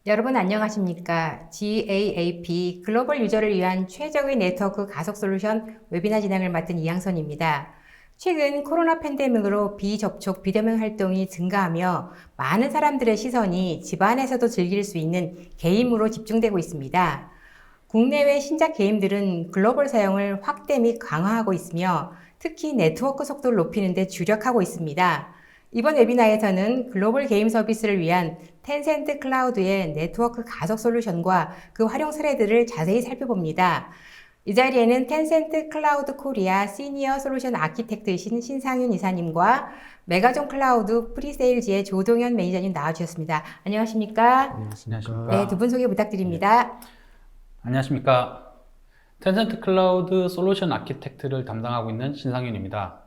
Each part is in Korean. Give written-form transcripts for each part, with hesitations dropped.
여러분 안녕하십니까? GAAP 글로벌 유저를 위한 최적의 네트워크 가속 솔루션 웨비나 진행을 맡은 이양선입니다. 최근 코로나 팬데믹으로 비접촉, 비대면 활동이 증가하며 많은 사람들의 시선이 집안에서도 즐길 수 있는 게임으로 집중되고 있습니다. 국내외 신작 게임들은 글로벌 사용을 확대 및 강화하고 있으며 특히 네트워크 속도를 높이는 데 주력하고 있습니다. 이번 웨비나에서는 글로벌 게임 서비스를 위한 텐센트 클라우드의 네트워크 가속 솔루션과 그 활용 사례들을 자세히 살펴봅니다. 이 자리에는 텐센트 클라우드 코리아 시니어 솔루션 아키텍트이신 신상윤 이사님과 메가존 클라우드 프리세일즈의 조동현 매니저님 나와주셨습니다. 안녕하십니까? 안녕하십니까. 네, 두 분 소개 부탁드립니다. 안녕하십니까. 텐센트 클라우드 솔루션 아키텍트를 담당하고 있는 신상윤입니다.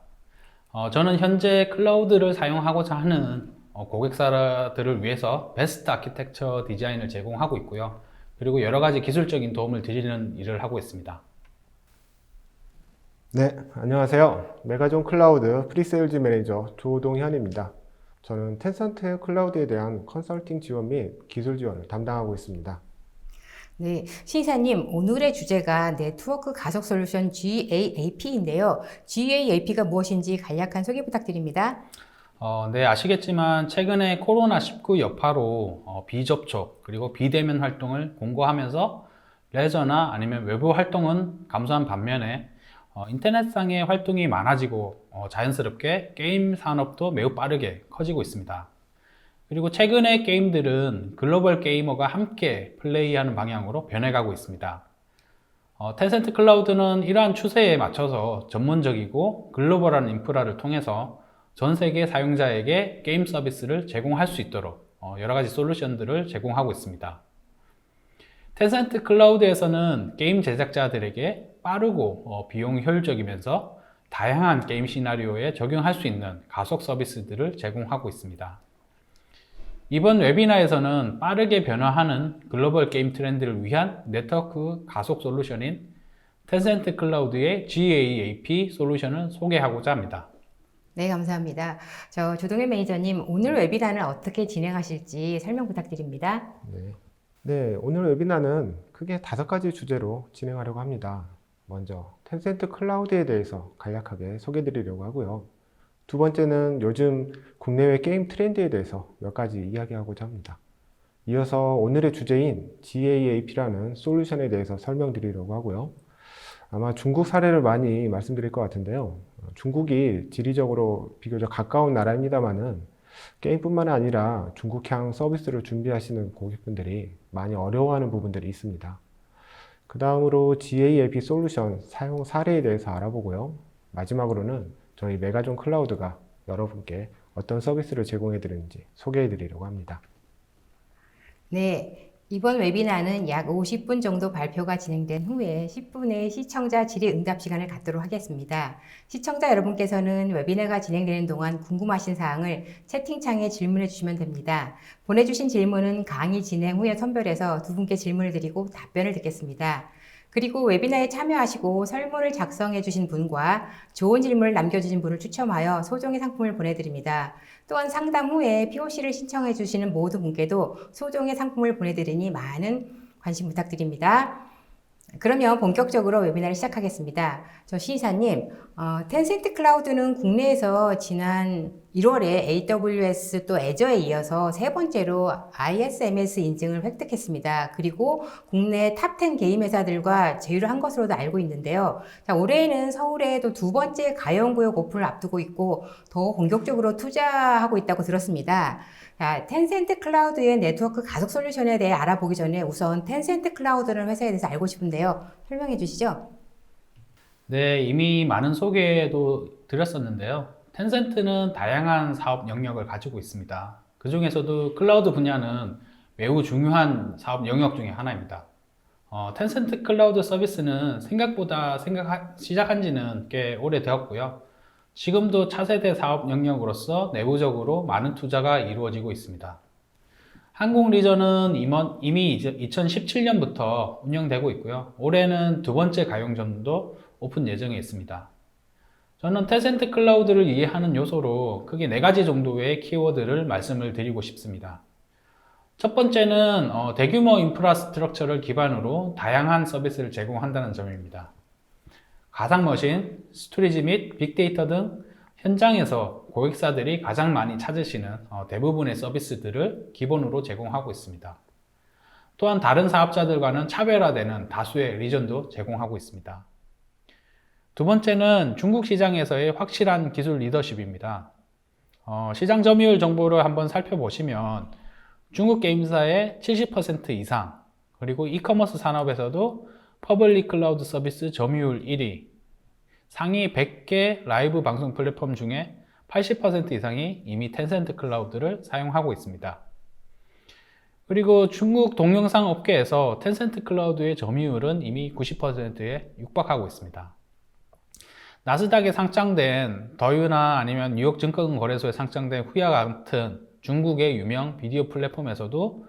저는 현재 클라우드를 사용하고자 하는 고객사들을 위해서 베스트 아키텍처 디자인을 제공하고 있고요. 그리고 여러 가지 기술적인 도움을 드리는 일을 하고 있습니다. 네, 안녕하세요. 메가존 클라우드 프리세일즈 매니저 조동현입니다. 저는 텐센트 클라우드에 대한 컨설팅 지원 및 기술 지원을 담당하고 있습니다. 네, 신이사님, 오늘의 주제가 네트워크 가속 솔루션 GAAP인데요. GAAP가 무엇인지 간략한 소개 부탁드립니다. 네, 아시겠지만 최근에 코로나19 여파로 비접촉 그리고 비대면 활동을 공고하면서 레저나 아니면 외부 활동은 감소한 반면에 인터넷상의 활동이 많아지고 자연스럽게 게임 산업도 매우 빠르게 커지고 있습니다. 그리고 최근의 게임들은 글로벌 게이머가 함께 플레이하는 방향으로 변해가고 있습니다. 텐센트 클라우드는 이러한 추세에 맞춰서 전문적이고 글로벌한 인프라를 통해서 전 세계 사용자에게 게임 서비스를 제공할 수 있도록 여러 가지 솔루션들을 제공하고 있습니다. 텐센트 클라우드에서는 게임 제작자들에게 빠르고 비용 효율적이면서 다양한 게임 시나리오에 적용할 수 있는 가속 서비스들을 제공하고 있습니다. 이번 웨비나에서는 빠르게 변화하는 글로벌 게임 트렌드를 위한 네트워크 가속 솔루션인 텐센트 클라우드의 GAAP 솔루션을 소개하고자 합니다. 네, 감사합니다. 저 조동현 매니저님, 오늘 웨비나는 어떻게 진행하실지 설명 부탁드립니다. 네, 오늘 웨비나는 크게 5가지 주제로 진행하려고 합니다. 먼저 텐센트 클라우드에 대해서 간략하게 소개해 드리려고 하고요. 두 번째는 요즘 국내외 게임 트렌드에 대해서 몇 가지 이야기하고자 합니다. 이어서 오늘의 주제인 GAAP라는 솔루션에 대해서 설명드리려고 하고요. 아마 중국 사례를 많이 말씀드릴 것 같은데요. 중국이 지리적으로 비교적 가까운 나라입니다만은 게임뿐만 아니라 중국향 서비스를 준비하시는 고객분들이 많이 어려워하는 부분들이 있습니다. 그 다음으로 GAAP 솔루션 사용 사례에 대해서 알아보고요. 마지막으로는 저희 메가존 클라우드가 여러분께 어떤 서비스를 제공해 드리는지 소개해 드리려고 합니다. 네, 이번 웨비나는 약 50분 정도 발표가 진행된 후에 10분의 시청자 질의응답 시간을 갖도록 하겠습니다. 시청자 여러분께서는 웨비나가 진행되는 동안 궁금하신 사항을 채팅창에 질문해 주시면 됩니다. 보내주신 질문은 강의 진행 후에 선별해서 두 분께 질문을 드리고 답변을 듣겠습니다. 그리고 웨비나에 참여하시고 설문을 작성해 주신 분과 좋은 질문을 남겨주신 분을 추첨하여 소정의 상품을 보내드립니다. 또한 상담 후에 POC를 신청해 주시는 모든 분께도 소정의 상품을 보내드리니 많은 관심 부탁드립니다. 그러면 본격적으로 웨비나를 시작하겠습니다. 저 시이사님, 텐센트 클라우드는 국내에서 지난 1월에 AWS 또 애저에 이어서 세 번째로 ISMS 인증을 획득했습니다. 그리고 국내 탑10 게임 회사들과 제휴를 한 것으로도 알고 있는데요. 자, 올해에는 서울에 또 두 번째 가연구역 오픈을 앞두고 있고 더 본격적으로 투자하고 있다고 들었습니다. 자, 텐센트 클라우드의 네트워크 가속 솔루션에 대해 알아보기 전에 우선 텐센트 클라우드라는 회사에 대해서 알고 싶은데요. 설명해 주시죠. 네, 이미 많은 소개도 드렸었는데요. 텐센트는 다양한 사업 영역을 가지고 있습니다. 그 중에서도 클라우드 분야는 매우 중요한 사업 영역 중에 하나입니다. 텐센트 클라우드 서비스는 생각보다 시작한 지는 꽤 오래되었고요. 지금도 차세대 사업 영역으로서 내부적으로 많은 투자가 이루어지고 있습니다. 한국 리전은 이미 2017년부터 운영되고 있고요. 올해는 두 번째 가용점도 오픈 예정에 있습니다. 저는 텐센트 클라우드를 이해하는 요소로 크게 4가지 정도의 키워드를 말씀을 드리고 싶습니다. 첫 번째는 대규모 인프라스트럭처를 기반으로 다양한 서비스를 제공한다는 점입니다. 가상머신, 스토리지 및 빅데이터 등 현장에서 고객사들이 가장 많이 찾으시는 대부분의 서비스들을 기본으로 제공하고 있습니다. 또한 다른 사업자들과는 차별화되는 다수의 리전도 제공하고 있습니다. 두 번째는 중국 시장에서의 확실한 기술 리더십입니다. 시장 점유율 정보를 한번 살펴보시면 중국 게임사의 70% 이상, 그리고 이커머스 산업에서도 퍼블릭 클라우드 서비스 점유율 1위, 상위 100개 라이브 방송 플랫폼 중에 80% 이상이 이미 텐센트 클라우드를 사용하고 있습니다. 그리고 중국 동영상 업계에서 텐센트 클라우드의 점유율은 이미 90%에 육박하고 있습니다. 나스닥에 상장된 더유나 아니면 뉴욕 증권거래소에 상장된 후야 같은 중국의 유명 비디오 플랫폼에서도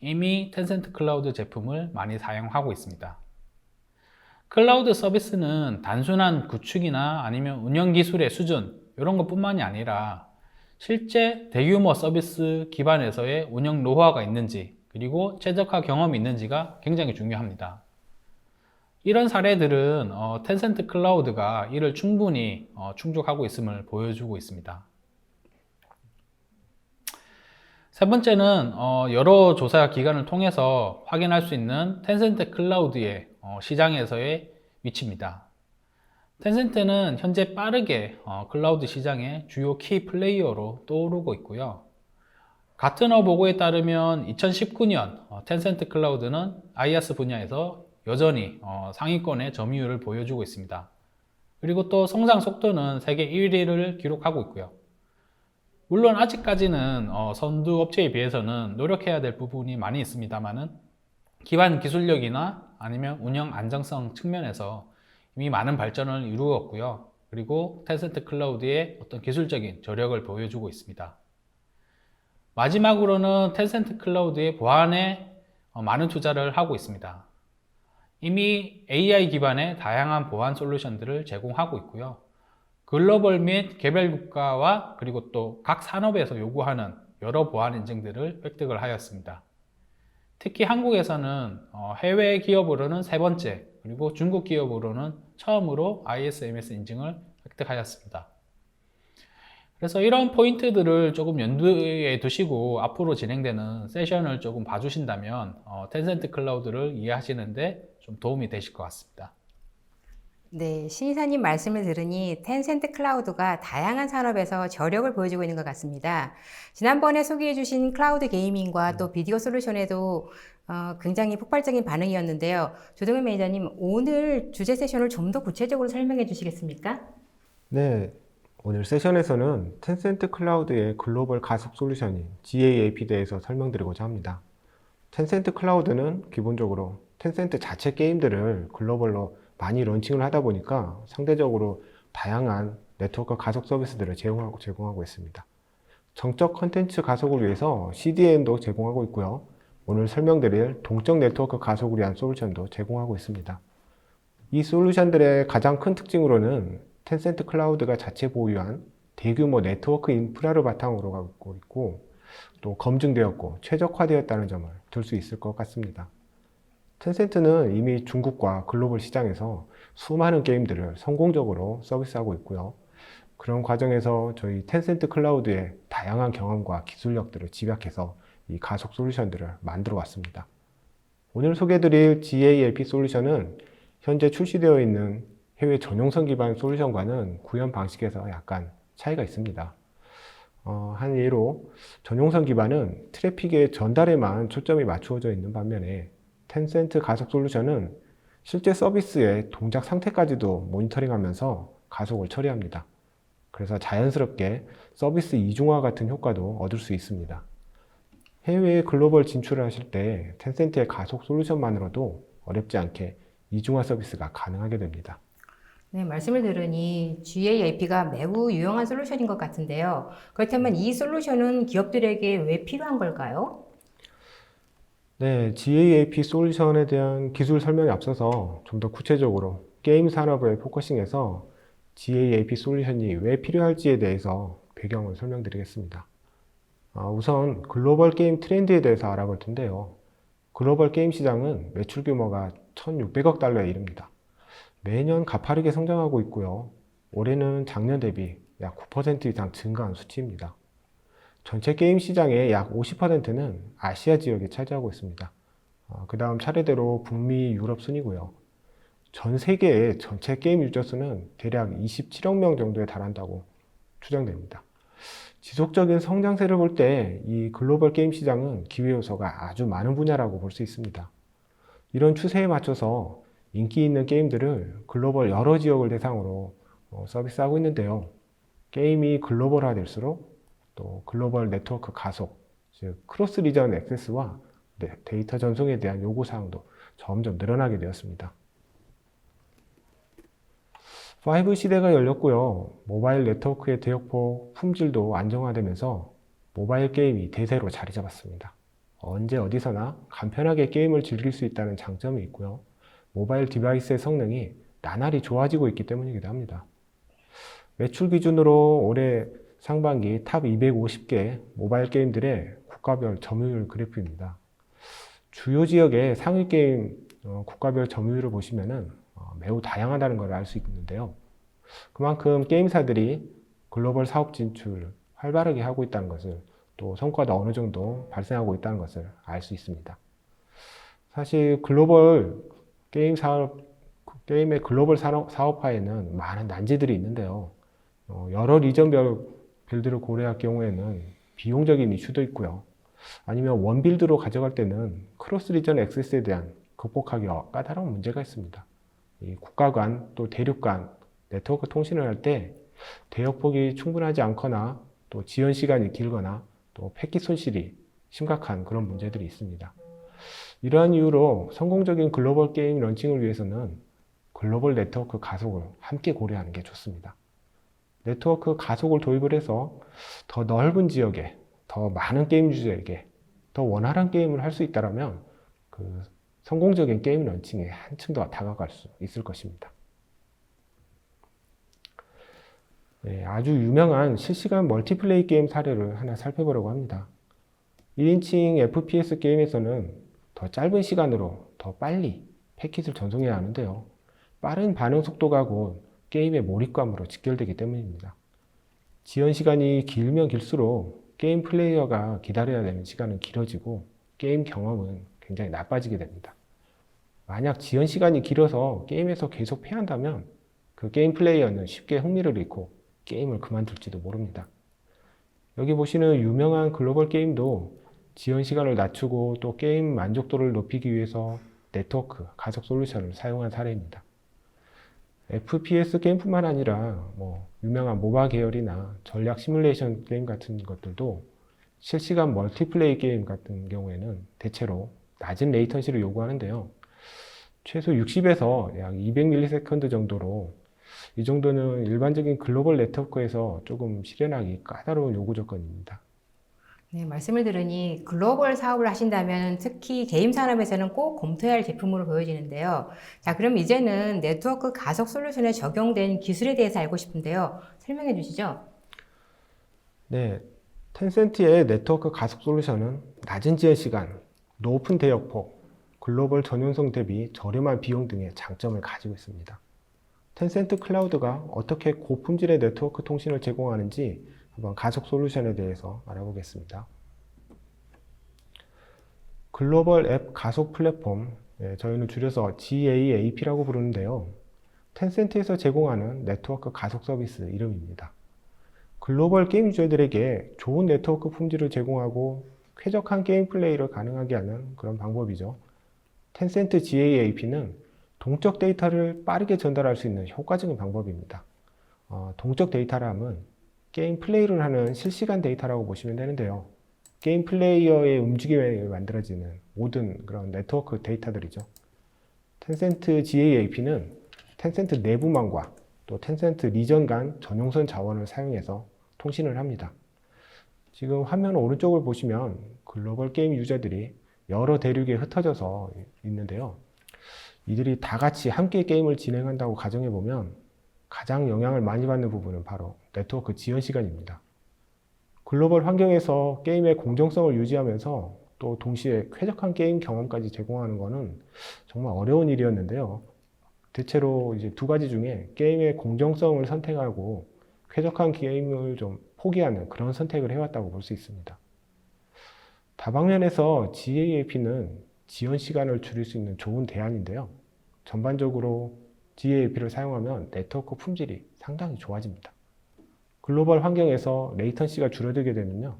이미 텐센트 클라우드 제품을 많이 사용하고 있습니다. 클라우드 서비스는 단순한 구축이나 아니면 운영 기술의 수준 이런 것뿐만이 아니라 실제 대규모 서비스 기반에서의 운영 노하우가 있는지 그리고 최적화 경험이 있는지가 굉장히 중요합니다. 이런 사례들은 텐센트 클라우드가 이를 충분히 충족하고 있음을 보여주고 있습니다. 세 번째는 여러 조사 기관을 통해서 확인할 수 있는 텐센트 클라우드의 시장에서의 위치입니다. 텐센트는 현재 빠르게 클라우드 시장의 주요 키 플레이어로 떠오르고 있고요. 가트너 보고에 따르면 2019년 텐센트 클라우드는 IaaS 분야에서 여전히 상위권의 점유율을 보여주고 있습니다. 그리고 또 성장 속도는 세계 1위를 기록하고 있고요. 물론 아직까지는 선두 업체에 비해서는 노력해야 될 부분이 많이 있습니다만은 기반 기술력이나 아니면 운영 안정성 측면에서 이미 많은 발전을 이루었고요. 그리고 텐센트 클라우드의 어떤 기술적인 저력을 보여주고 있습니다. 마지막으로는 텐센트 클라우드의 보안에 많은 투자를 하고 있습니다. 이미 AI 기반의 다양한 보안 솔루션들을 제공하고 있고요. 글로벌 및 개별 국가와 그리고 또 각 산업에서 요구하는 여러 보안 인증들을 획득을 하였습니다. 특히 한국에서는 해외 기업으로는 세 번째, 그리고 중국 기업으로는 처음으로 ISMS 인증을 획득하였습니다. 그래서 이런 포인트들을 조금 염두에 두시고 앞으로 진행되는 세션을 조금 봐주신다면 텐센트 클라우드를 이해하시는데 좀 도움이 되실 것 같습니다. 네, 신이사님 말씀을 들으니 텐센트 클라우드가 다양한 산업에서 저력을 보여주고 있는 것 같습니다. 지난번에 소개해 주신 클라우드 게이밍과 또 비디오 솔루션에도 굉장히 폭발적인 반응이었는데요. 조동현 매니저님, 오늘 주제 세션을 좀 더 구체적으로 설명해 주시겠습니까? 네, 오늘 세션에서는 텐센트 클라우드의 글로벌 가속 솔루션인 GAAP에 대해서 설명드리고자 합니다. 텐센트 클라우드는 기본적으로 텐센트 자체 게임들을 글로벌로 많이 런칭을 하다 보니까 상대적으로 다양한 네트워크 가속 서비스들을 제공하고 있습니다. 정적 컨텐츠 가속을 위해서 CDN도 제공하고 있고요. 오늘 설명드릴 동적 네트워크 가속을 위한 솔루션도 제공하고 있습니다. 이 솔루션들의 가장 큰 특징으로는 텐센트 클라우드가 자체 보유한 대규모 네트워크 인프라를 바탕으로 갖고 있고 또 검증되었고 최적화되었다는 점을 들 수 있을 것 같습니다. 텐센트는 이미 중국과 글로벌 시장에서 수많은 게임들을 성공적으로 서비스하고 있고요. 그런 과정에서 저희 텐센트 클라우드의 다양한 경험과 기술력들을 집약해서 이 가속 솔루션들을 만들어 왔습니다. 오늘 소개해드릴 GALP 솔루션은 현재 출시되어 있는 해외 전용선 기반 솔루션과는 구현 방식에서 약간 차이가 있습니다. 한 예로 전용선 기반은 트래픽의 전달에만 초점이 맞추어져 있는 반면에 텐센트 가속 솔루션은 실제 서비스의 동작 상태까지도 모니터링하면서 가속을 처리합니다. 그래서 자연스럽게 서비스 이중화 같은 효과도 얻을 수 있습니다. 해외에 글로벌 진출을 하실 때 텐센트의 가속 솔루션만으로도 어렵지 않게 이중화 서비스가 가능하게 됩니다. 네, 말씀을 들으니 GAAP가 매우 유용한 솔루션인 것 같은데요. 그렇다면 이 솔루션은 기업들에게 왜 필요한 걸까요? 네, GAAP 솔루션에 대한 기술 설명에 앞서서 좀 더 구체적으로 게임 산업을 포커싱해서 GAAP 솔루션이 왜 필요할지에 대해서 배경을 설명드리겠습니다. 우선 글로벌 게임 트렌드에 대해서 알아볼 텐데요. 글로벌 게임 시장은 매출 규모가 1,600억 달러에 이릅니다. 매년 가파르게 성장하고 있고요. 올해는 작년 대비 약 9% 이상 증가한 수치입니다. 전체 게임 시장의 약 50%는 아시아 지역에 차지하고 있습니다. 그 다음 차례대로 북미, 유럽 순이고요. 전 세계의 전체 게임 유저 수는 대략 27억 명 정도에 달한다고 추정됩니다. 지속적인 성장세를 볼 때 이 글로벌 게임 시장은 기회 요소가 아주 많은 분야라고 볼 수 있습니다. 이런 추세에 맞춰서 인기 있는 게임들을 글로벌 여러 지역을 대상으로 서비스하고 있는데요. 게임이 글로벌화 될수록 또 글로벌 네트워크 가속, 즉 크로스 리전 액세스와 데이터 전송에 대한 요구사항도 점점 늘어나게 되었습니다. 5 시대가 열렸고요. 모바일 네트워크의 대역폭 품질도 안정화되면서 모바일 게임이 대세로 자리 잡았습니다. 언제 어디서나 간편하게 게임을 즐길 수 있다는 장점이 있고요. 모바일 디바이스의 성능이 나날이 좋아지고 있기 때문이기도 합니다. 매출 기준으로 올해 상반기 탑 250개 모바일 게임들의 국가별 점유율 그래프입니다. 주요 지역의 상위 게임 국가별 점유율을 보시면은 매우 다양하다는 걸 알 수 있는데요. 그만큼 게임사들이 글로벌 사업 진출 활발하게 하고 있다는 것을, 또 성과도 어느 정도 발생하고 있다는 것을 알 수 있습니다. 사실 글로벌 게임의 글로벌 사업화에는 많은 난제들이 있는데요. 여러 리전별 빌드를 고려할 경우에는 비용적인 이슈도 있고요. 아니면 원 빌드로 가져갈 때는 크로스 리전 액세스에 대한 극복하기가 까다로운 문제가 있습니다. 이 국가 간 또 대륙 간 네트워크 통신을 할 때 대역폭이 충분하지 않거나 또 지연 시간이 길거나 또 패킷 손실이 심각한 그런 문제들이 있습니다. 이러한 이유로 성공적인 글로벌 게임 런칭을 위해서는 글로벌 네트워크 가속을 함께 고려하는 게 좋습니다. 네트워크 가속을 도입을 해서 더 넓은 지역에 더 많은 게임 유저에게 더 원활한 게임을 할 수 있다면 그 성공적인 게임 런칭에 한층 더 다가갈 수 있을 것입니다. 네, 아주 유명한 실시간 멀티플레이 게임 사례를 하나 살펴보려고 합니다. 1인칭 FPS 게임에서는 더 짧은 시간으로 더 빨리 패킷을 전송해야 하는데요. 빠른 반응 속도가 곧 게임의 몰입감으로 직결되기 때문입니다. 지연 시간이 길면 길수록 게임 플레이어가 기다려야 되는 시간은 길어지고 게임 경험은 굉장히 나빠지게 됩니다. 만약 지연 시간이 길어서 게임에서 계속 패한다면 그 게임 플레이어는 쉽게 흥미를 잃고 게임을 그만둘지도 모릅니다. 여기 보시는 유명한 글로벌 게임도 지연 시간을 낮추고 또 게임 만족도를 높이기 위해서 네트워크 가속 솔루션을 사용한 사례입니다. FPS 게임뿐만 아니라 유명한 모바 계열이나 전략 시뮬레이션 게임 같은 것들도 실시간 멀티플레이 게임 같은 경우에는 대체로 낮은 레이턴시를 요구하는데요. 최소 60에서 약 200ms 정도로, 이 정도는 일반적인 글로벌 네트워크에서 조금 실현하기 까다로운 요구 조건입니다. 네, 말씀을 들으니 글로벌 사업을 하신다면 특히 게임 산업에서는 꼭 검토해야 할 제품으로 보여지는데요. 자, 그럼 이제는 네트워크 가속 솔루션에 적용된 기술에 대해서 알고 싶은데요. 설명해 주시죠. 네, 텐센트의 네트워크 가속 솔루션은 낮은 지연 시간, 높은 대역폭, 글로벌 전용성 대비 저렴한 비용 등의 장점을 가지고 있습니다. 텐센트 클라우드가 어떻게 고품질의 네트워크 통신을 제공하는지 한번 가속 솔루션에 대해서 알아보겠습니다. 글로벌 앱 가속 플랫폼, 저희는 줄여서 GAAP라고 부르는데요. 텐센트에서 제공하는 네트워크 가속 서비스 이름입니다. 글로벌 게임 유저들에게 좋은 네트워크 품질을 제공하고 쾌적한 게임 플레이를 가능하게 하는 그런 방법이죠. 텐센트 GAAP는 동적 데이터를 빠르게 전달할 수 있는 효과적인 방법입니다. 동적 데이터라면 게임 플레이를 하는 실시간 데이터라고 보시면 되는데요. 게임 플레이어의 움직임에 만들어지는 모든 그런 네트워크 데이터들이죠. 텐센트 GAAP는 텐센트 내부망과 또 텐센트 리전 간 전용선 자원을 사용해서 통신을 합니다. 지금 화면 오른쪽을 보시면 글로벌 게임 유저들이 여러 대륙에 흩어져서 있는데요. 이들이 다 같이 함께 게임을 진행한다고 가정해보면 가장 영향을 많이 받는 부분은 바로 네트워크 지연 시간입니다. 글로벌 환경에서 게임의 공정성을 유지하면서 또 동시에 쾌적한 게임 경험까지 제공하는 것은 정말 어려운 일이었는데요. 대체로 이제 두 가지 중에 게임의 공정성을 선택하고 쾌적한 게임을 좀 포기하는 그런 선택을 해왔다고 볼 수 있습니다. 다방면에서 GAAP는 지연 시간을 줄일 수 있는 좋은 대안인데요. 전반적으로 GAAP를 사용하면 네트워크 품질이 상당히 좋아집니다. 글로벌 환경에서 레이턴시가 줄어들게 되면요.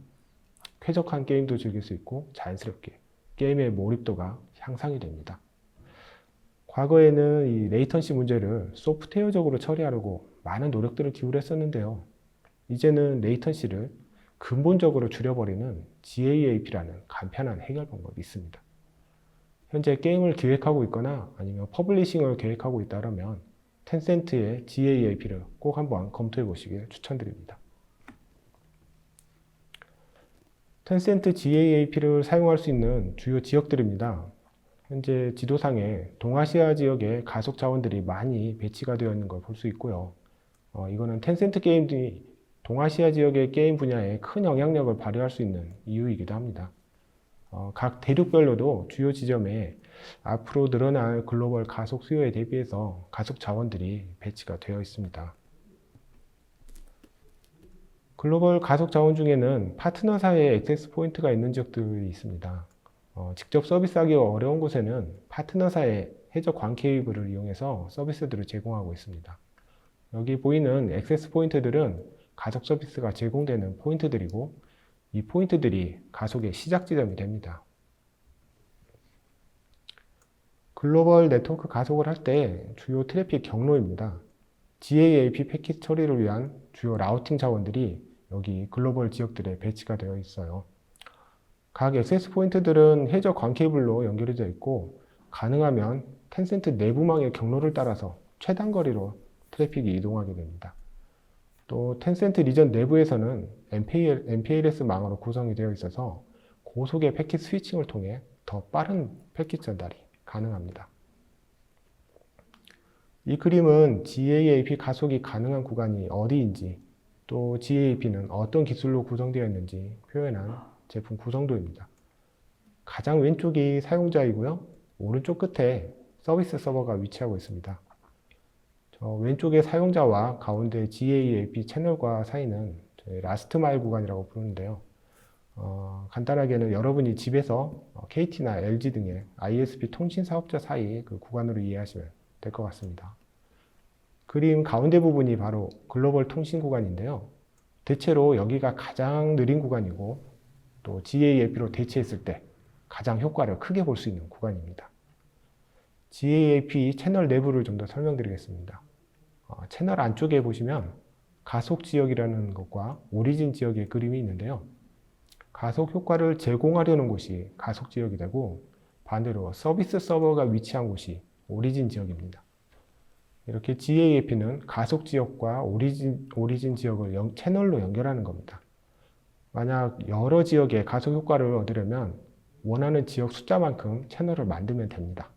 쾌적한 게임도 즐길 수 있고 자연스럽게 게임의 몰입도가 향상이 됩니다. 과거에는 이 레이턴시 문제를 소프트웨어적으로 처리하려고 많은 노력들을 기울였었는데요. 이제는 레이턴시를 근본적으로 줄여버리는 GAAP라는 간편한 해결 방법이 있습니다. 현재 게임을 기획하고 있거나 아니면 퍼블리싱을 계획하고 있다면 텐센트의 GAAP를 꼭 한번 검토해 보시길 추천드립니다. 텐센트 GAAP를 사용할 수 있는 주요 지역들입니다. 현재 지도상에 동아시아 지역에 가속 자원들이 많이 배치가 되어 있는 걸 볼 수 있고요. 이거는 텐센트 게임들이 동아시아 지역의 게임 분야에 큰 영향력을 발휘할 수 있는 이유이기도 합니다. 각 대륙별로도 주요 지점에 앞으로 늘어날 글로벌 가속 수요에 대비해서 가속 자원들이 배치가 되어 있습니다. 글로벌 가속 자원 중에는 파트너사의 액세스 포인트가 있는 지역들이 있습니다. 직접 서비스하기가 어려운 곳에는 파트너사의 해저 광 케이블을 이용해서 서비스들을 제공하고 있습니다. 여기 보이는 액세스 포인트들은 가속 서비스가 제공되는 포인트들이고 이 포인트들이 가속의 시작 지점이 됩니다. 글로벌 네트워크 가속을 할 때 주요 트래픽 경로입니다. GAAP 패킷 처리를 위한 주요 라우팅 자원들이 여기 글로벌 지역들에 배치가 되어 있어요. 각 액세스 포인트들은 해저 광 케이블로 연결이 되어 있고 가능하면 텐센트 내부망의 경로를 따라서 최단 거리로 트래픽이 이동하게 됩니다. 또 텐센트 리전 내부에서는 MPLS 망으로 구성이 되어 있어서 고속의 패킷 스위칭을 통해 더 빠른 패킷 전달이 가능합니다. 이 그림은 GAAP 가속이 가능한 구간이 어디인지 또 GAAP는 어떤 기술로 구성되어 있는지 표현한 제품 구성도입니다. 가장 왼쪽이 사용자이고요. 오른쪽 끝에 서비스 서버가 위치하고 있습니다. 저 왼쪽의 사용자와 가운데 GAAP 채널과 사이는 라스트 마일 구간이라고 부르는데요. 간단하게는 여러분이 집에서 KT나 LG 등의 ISP 통신 사업자 사이 그 구간으로 이해하시면 될 것 같습니다. 그림 가운데 부분이 바로 글로벌 통신 구간인데요. 대체로 여기가 가장 느린 구간이고 또 GAAP로 대체했을 때 가장 효과를 크게 볼 수 있는 구간입니다. GAAP 채널 내부를 좀 더 설명드리겠습니다. 채널 안쪽에 보시면 가속 지역이라는 것과 오리진 지역의 그림이 있는데요. 가속 효과를 제공하려는 곳이 가속 지역이 되고 반대로 서비스 서버가 위치한 곳이 오리진 지역입니다. 이렇게 GAAP는 가속 지역과 오리진 지역을 채널로 연결하는 겁니다. 만약 여러 지역의 가속 효과를 얻으려면 원하는 지역 숫자만큼 채널을 만들면 됩니다.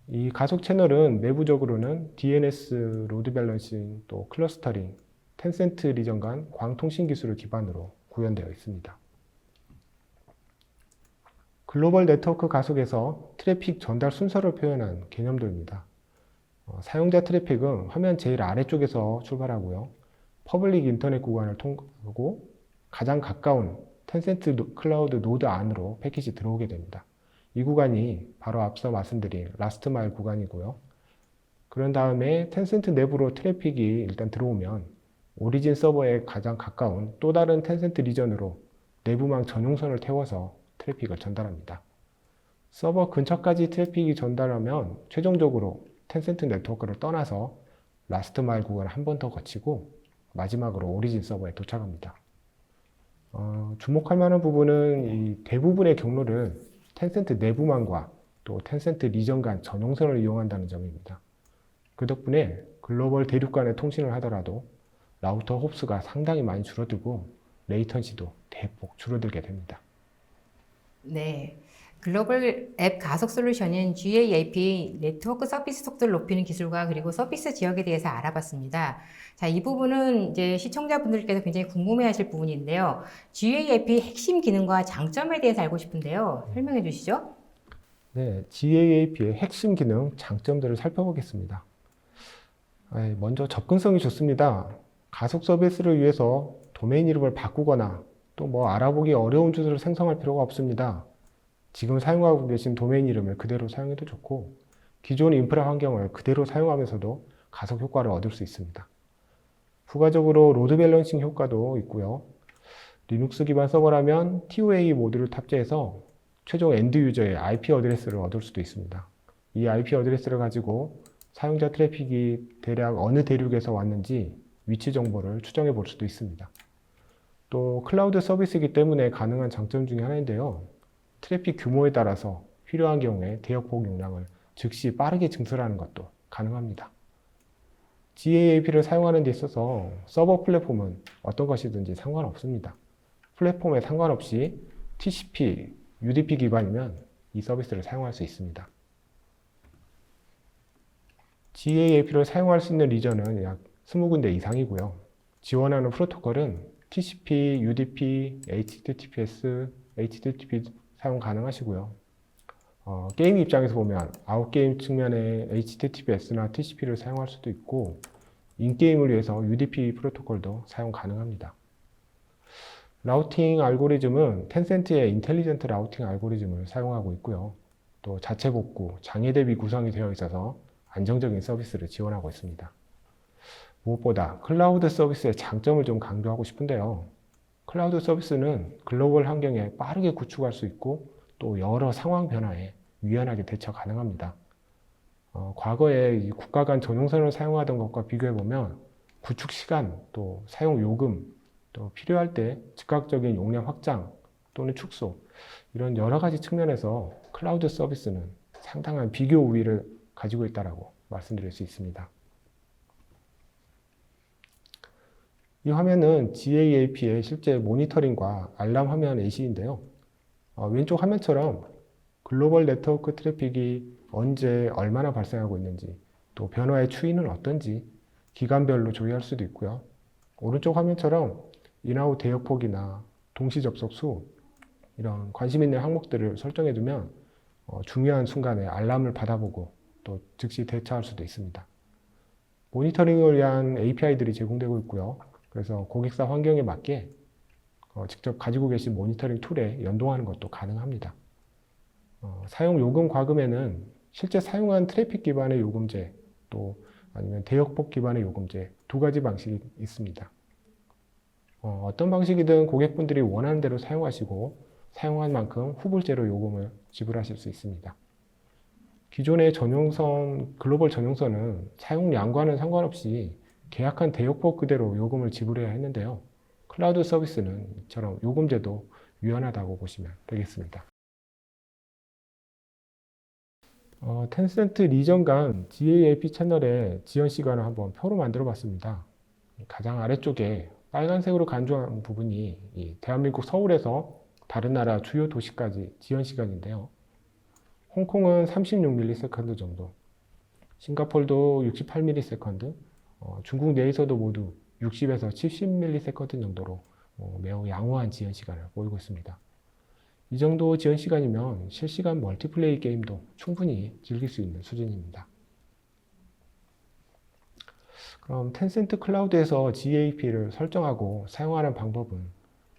이 가속 채널은 내부적으로는 DNS, 로드 밸런싱, 또 클러스터링, 텐센트 리전 간 광통신 기술을 기반으로 구현되어 있습니다. 글로벌 네트워크 가속에서 트래픽 전달 순서를 표현한 개념도입니다. 사용자 트래픽은 화면 제일 아래쪽에서 출발하고요. 퍼블릭 인터넷 구간을 통하고 가장 가까운 텐센트 클라우드 노드 안으로 패킷이 들어오게 됩니다. 이 구간이 바로 앞서 말씀드린 라스트 마일 구간이고요. 그런 다음에 텐센트 내부로 트래픽이 일단 들어오면 오리진 서버에 가장 가까운 또 다른 텐센트 리전으로 내부망 전용선을 태워서 트래픽을 전달합니다. 서버 근처까지 트래픽이 전달하면 최종적으로 텐센트 네트워크를 떠나서 라스트 마일 구간을 한 번 더 거치고 마지막으로 오리진 서버에 도착합니다. 주목할 만한 부분은 이 대부분의 경로를 텐센트 내부망과 또 텐센트 리전 간 전용선을 이용한다는 점입니다. 그 덕분에 글로벌 대륙 간의 통신을 하더라도 라우터 홉수가 상당히 많이 줄어들고 레이턴시도 대폭 줄어들게 됩니다. 네. 글로벌 앱 가속 솔루션인 GAAP 네트워크 서비스 속도를 높이는 기술과 그리고 서비스 지역에 대해서 알아봤습니다. 자, 이 부분은 이제 시청자분들께서 굉장히 궁금해하실 부분인데요. GAAP 핵심 기능과 장점에 대해서 알고 싶은데요. 설명해 주시죠. 네, GAAP의 핵심 기능, 장점들을 살펴보겠습니다. 먼저 접근성이 좋습니다. 가속 서비스를 위해서 도메인 이름을 바꾸거나 또 뭐 알아보기 어려운 주소를 생성할 필요가 없습니다. 지금 사용하고 계신 도메인 이름을 그대로 사용해도 좋고 기존 인프라 환경을 그대로 사용하면서도 가속 효과를 얻을 수 있습니다. 부가적으로 로드 밸런싱 효과도 있고요. 리눅스 기반 서버라면 TOA 모드를 탑재해서 최종 엔드 유저의 IP 어드레스를 얻을 수도 있습니다. 이 IP 어드레스를 가지고 사용자 트래픽이 대략 어느 대륙에서 왔는지 위치 정보를 추정해 볼 수도 있습니다. 또 클라우드 서비스이기 때문에 가능한 장점 중에 하나인데요. 트래픽 규모에 따라서 필요한 경우에 대역폭 용량을 즉시 빠르게 증설하는 것도 가능합니다. GAAP를 사용하는 데 있어서 서버 플랫폼은 어떤 것이든지 상관없습니다. 플랫폼에 상관없이 TCP, UDP 기반이면 이 서비스를 사용할 수 있습니다. GAAP를 사용할 수 있는 리전은 약 20군데 이상이고요. 지원하는 프로토콜은 TCP, UDP, HTTPS, HTTP 사용 가능하시고요. 게임 입장에서 보면 아웃게임 측면에 HTTPS나 TCP를 사용할 수도 있고 인게임을 위해서 UDP 프로토콜도 사용 가능합니다. 라우팅 알고리즘은 텐센트의 인텔리전트 라우팅 알고리즘을 사용하고 있고요. 또 자체 복구, 장애 대비 구성이 되어 있어서 안정적인 서비스를 지원하고 있습니다. 무엇보다 클라우드 서비스의 장점을 좀 강조하고 싶은데요. 클라우드 서비스는 글로벌 환경에 빠르게 구축할 수 있고 또 여러 상황 변화에 유연하게 대처 가능합니다. 과거에 이 국가 간 전용선을 사용하던 것과 비교해보면 구축 시간, 또 사용 요금, 또 필요할 때 즉각적인 용량 확장 또는 축소 이런 여러 가지 측면에서 클라우드 서비스는 상당한 비교 우위를 가지고 있다고 말씀드릴 수 있습니다. 이 화면은 GAAP의 실제 모니터링과 알람 화면 AC인데요. 왼쪽 화면처럼 글로벌 네트워크 트래픽이 언제 얼마나 발생하고 있는지 또 변화의 추이는 어떤지 기간별로 조회할 수도 있고요. 오른쪽 화면처럼 인아웃 대역폭이나 동시 접속 수 이런 관심 있는 항목들을 설정해 두면 중요한 순간에 알람을 받아보고 또 즉시 대처할 수도 있습니다. 모니터링을 위한 API들이 제공되고 있고요. 그래서 고객사 환경에 맞게 직접 가지고 계신 모니터링 툴에 연동하는 것도 가능합니다. 사용 요금 과금에는 실제 사용한 트래픽 기반의 요금제 또 아니면 대역폭 기반의 요금제 두 가지 방식이 있습니다. 어떤 방식이든 고객분들이 원하는 대로 사용하시고 사용한 만큼 후불제로 요금을 지불하실 수 있습니다. 기존의 전용선, 글로벌 전용선은 사용량과는 상관없이 계약한 대역폭 그대로 요금을 지불해야 했는데요. 클라우드 서비스는 이처럼 요금제도 유연하다고 보시면 되겠습니다. 텐센트 리전 간 GAAP 채널의 지연 시간을 한번 표로 만들어 봤습니다. 가장 아래쪽에 빨간색으로 간주한 부분이 이 대한민국 서울에서 다른 나라 주요 도시까지 지연 시간인데요. 홍콩은 36ms 정도, 싱가포르도 68ms, 중국 내에서도 모두 60에서 70ms 정도로 매우 양호한 지연 시간을 보이고 있습니다. 이 정도 지연 시간이면 실시간 멀티플레이 게임도 충분히 즐길 수 있는 수준입니다. 그럼 텐센트 클라우드에서 GAAP를 설정하고 사용하는 방법은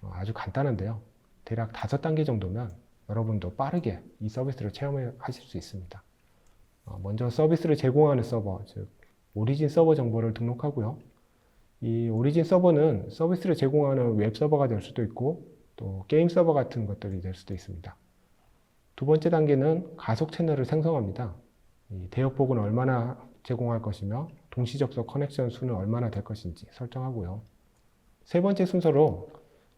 아주 간단한데요. 대략 5단계 정도면 여러분도 빠르게 이 서비스를 체험하실 수 있습니다. 먼저 서비스를 제공하는 서버, 즉 오리진 서버 정보를 등록하고요. 이 오리진 서버는 서비스를 제공하는 웹 서버가 될 수도 있고 또 게임 서버 같은 것들이 될 수도 있습니다. 두 번째 단계는 가속 채널을 생성합니다. 이 대역폭은 얼마나 제공할 것이며 동시 접속 커넥션 수는 얼마나 될 것인지 설정하고요. 세 번째 순서로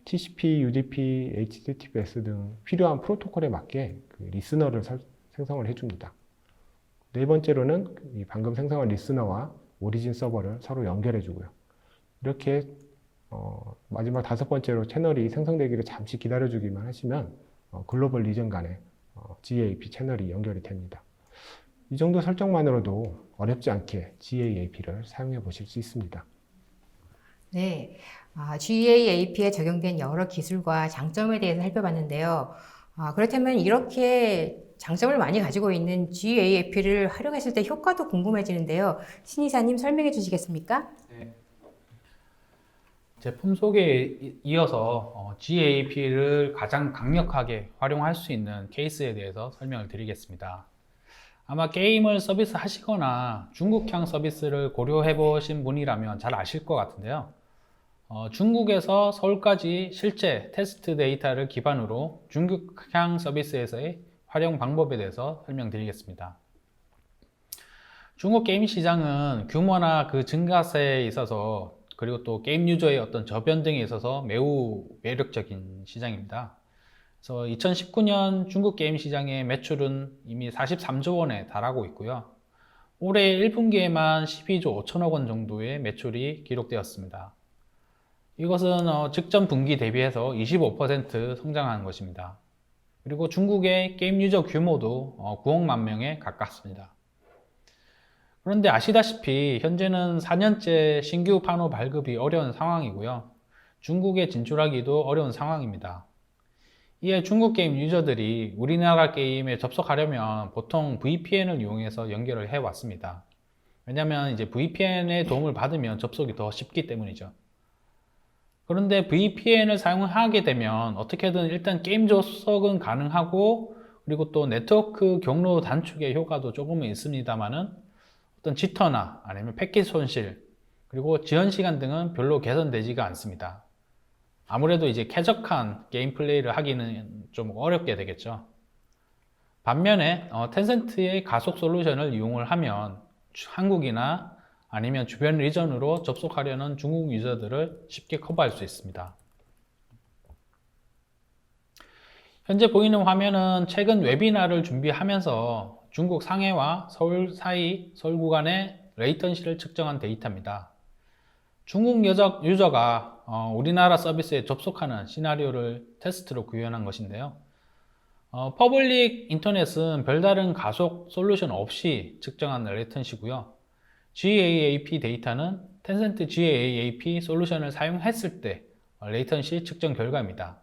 TCP, UDP, HTTPS 등 필요한 프로토콜에 맞게 그 리스너를 생성을 해줍니다. 네 번째로는 이 방금 생성한 리스너와 오리진 서버를 서로 연결해주고요. 이렇게 마지막 5번째로 채널이 생성되기를 잠시 기다려주기만 하시면 글로벌 리전 간에 GAAP 채널이 연결이 됩니다. 이 정도 설정만으로도 어렵지 않게 GAAP를 사용해 보실 수 있습니다. 네, GAAP에 적용된 여러 기술과 장점에 대해서 살펴봤는데요. 그렇다면 이렇게 장점을 많이 가지고 있는 GAAP를 활용했을 때 효과도 궁금해지는데요. 신 이사님 설명해 주시겠습니까? 제품 소개에 이어서 GAAP를 가장 강력하게 활용할 수 있는 케이스에 대해서 설명을 드리겠습니다. 아마 게임을 서비스 하시거나 중국향 서비스를 고려해 보신 분이라면 잘 아실 것 같은데요. 중국에서 서울까지 실제 테스트 데이터를 기반으로 중국향 서비스에서의 활용 방법에 대해서 설명드리겠습니다. 중국 게임 시장은 규모나 그 증가세에 있어서 그리고 또 게임 유저의 어떤 저변 등에 있어서 매우 매력적인 시장입니다. 그래서 2019년 중국 게임 시장의 매출은 이미 43조 원에 달하고 있고요. 올해 1분기에만 12조 5천억 원 정도의 매출이 기록되었습니다. 이것은 직전 분기 대비해서 25% 성장한 것입니다. 그리고 중국의 게임 유저 규모도 9억만 명에 가깝습니다. 그런데 아시다시피 현재는 4년째 신규 판호 발급이 어려운 상황이고요. 중국에 진출하기도 어려운 상황입니다. 이에 중국 게임 유저들이 우리나라 게임에 접속하려면 보통 VPN을 이용해서 연결을 해 왔습니다. 왜냐하면 이제 VPN의 도움을 받으면 접속이 더 쉽기 때문이죠. 그런데 VPN을 사용하게 되면 어떻게든 일단 게임 접속은 가능하고 그리고 또 네트워크 경로 단축의 효과도 조금은 있습니다만은 어떤 지터나 아니면 패킷 손실 그리고 지연 시간 등은 별로 개선되지가 않습니다. 아무래도 이제 쾌적한 게임 플레이를 하기는 좀 어렵게 되겠죠. 반면에 텐센트의 가속 솔루션을 이용을 하면 한국이나 아니면 주변 리전으로 접속하려는 중국 유저들을 쉽게 커버할 수 있습니다. 현재 보이는 화면은 최근 웨비나를 준비하면서 중국 상해와 서울 사이 서울 구간의 레이턴시를 측정한 데이터입니다. 중국 유저가 우리나라 서비스에 접속하는 시나리오를 테스트로 구현한 것인데요. 퍼블릭 인터넷은 별다른 가속 솔루션 없이 측정한 레이턴시고요. GAAP 데이터는 텐센트 GAAP 솔루션을 사용했을 때 레이턴시 측정 결과입니다.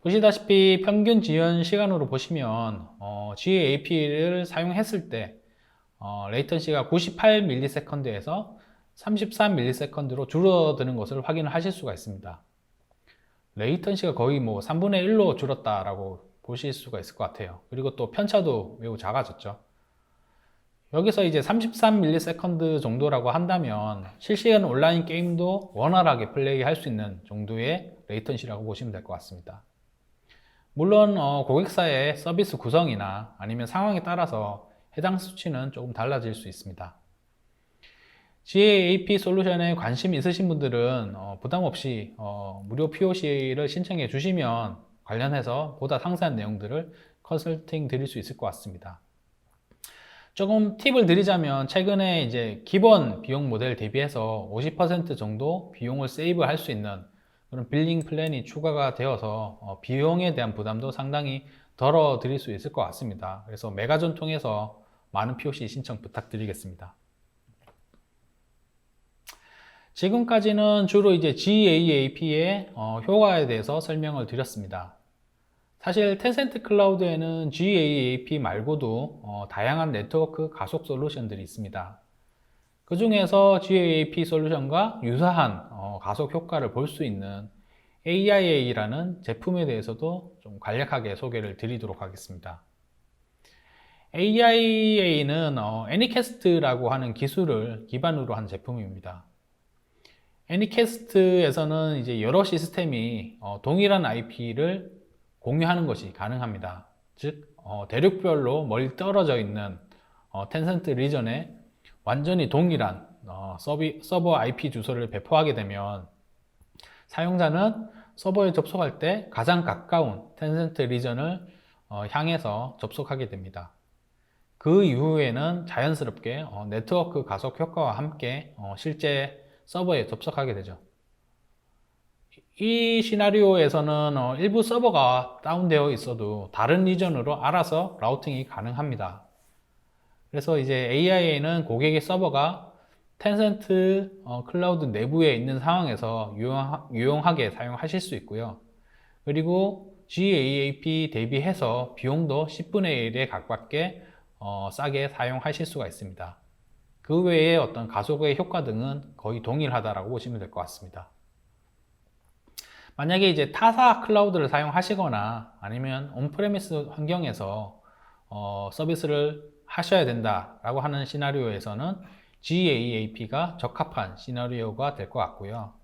보시다시피 평균 지연 시간으로 보시면 GAAP를 사용했을 때 레이턴시가 98ms에서 33ms로 줄어드는 것을 확인을 하실 수가 있습니다. 레이턴시가 거의 3분의 1로 줄었다라고 보실 수가 있을 것 같아요. 그리고 또 편차도 매우 작아졌죠. 여기서 이제 33ms 정도라고 한다면 실시간 온라인 게임도 원활하게 플레이할 수 있는 정도의 레이턴시라고 보시면 될 것 같습니다. 물론 고객사의 서비스 구성이나 아니면 상황에 따라서 해당 수치는 조금 달라질 수 있습니다. GAAP 솔루션에 관심 있으신 분들은 부담 없이 무료 POC를 신청해 주시면 관련해서 보다 상세한 내용들을 컨설팅 드릴 수 있을 것 같습니다. 조금 팁을 드리자면 최근에 이제 기본 비용 모델 대비해서 50% 정도 비용을 세이브 할 수 있는 그런 빌링 플랜이 추가가 되어서 비용에 대한 부담도 상당히 덜어 드릴 수 있을 것 같습니다. 그래서 메가존 통해서 많은 POC 신청 부탁드리겠습니다. 지금까지는 주로 이제 GAAP의 효과에 대해서 설명을 드렸습니다. 사실 텐센트 클라우드에는 GAAP 말고도 다양한 네트워크 가속 솔루션들이 있습니다. 그 중에서 GAAP 솔루션과 유사한 가속 효과를 볼 수 있는 AIA라는 제품에 대해서도 좀 간략하게 소개를 드리도록 하겠습니다. AIA는 애니캐스트라고 하는 기술을 기반으로 한 제품입니다. 애니캐스트에서는 이제 여러 시스템이 동일한 IP를 공유하는 것이 가능합니다. 즉 대륙별로 멀리 떨어져 있는 텐센트 리전에 완전히 동일한 서버 IP 주소를 배포하게 되면 사용자는 서버에 접속할 때 가장 가까운 텐센트 리전을 향해서 접속하게 됩니다. 그 이후에는 자연스럽게 네트워크 가속 효과와 함께 실제 서버에 접속하게 되죠. 이 시나리오에서는 일부 서버가 다운되어 있어도 다른 리전으로 알아서 라우팅이 가능합니다. 그래서 이제 AIA는 고객의 서버가 텐센트 클라우드 내부에 있는 상황에서 유용하게 사용하실 수 있고요. 그리고 GAAP 대비해서 비용도 10분의 1에 가깝게 싸게 사용하실 수가 있습니다. 그 외에 어떤 가속의 효과 등은 거의 동일하다라고 보시면 될 것 같습니다. 만약에 이제 타사 클라우드를 사용하시거나 아니면 온프레미스 환경에서 서비스를 하셔야 된다라고 하는 시나리오에서는 GAAP가 적합한 시나리오가 될 것 같고요.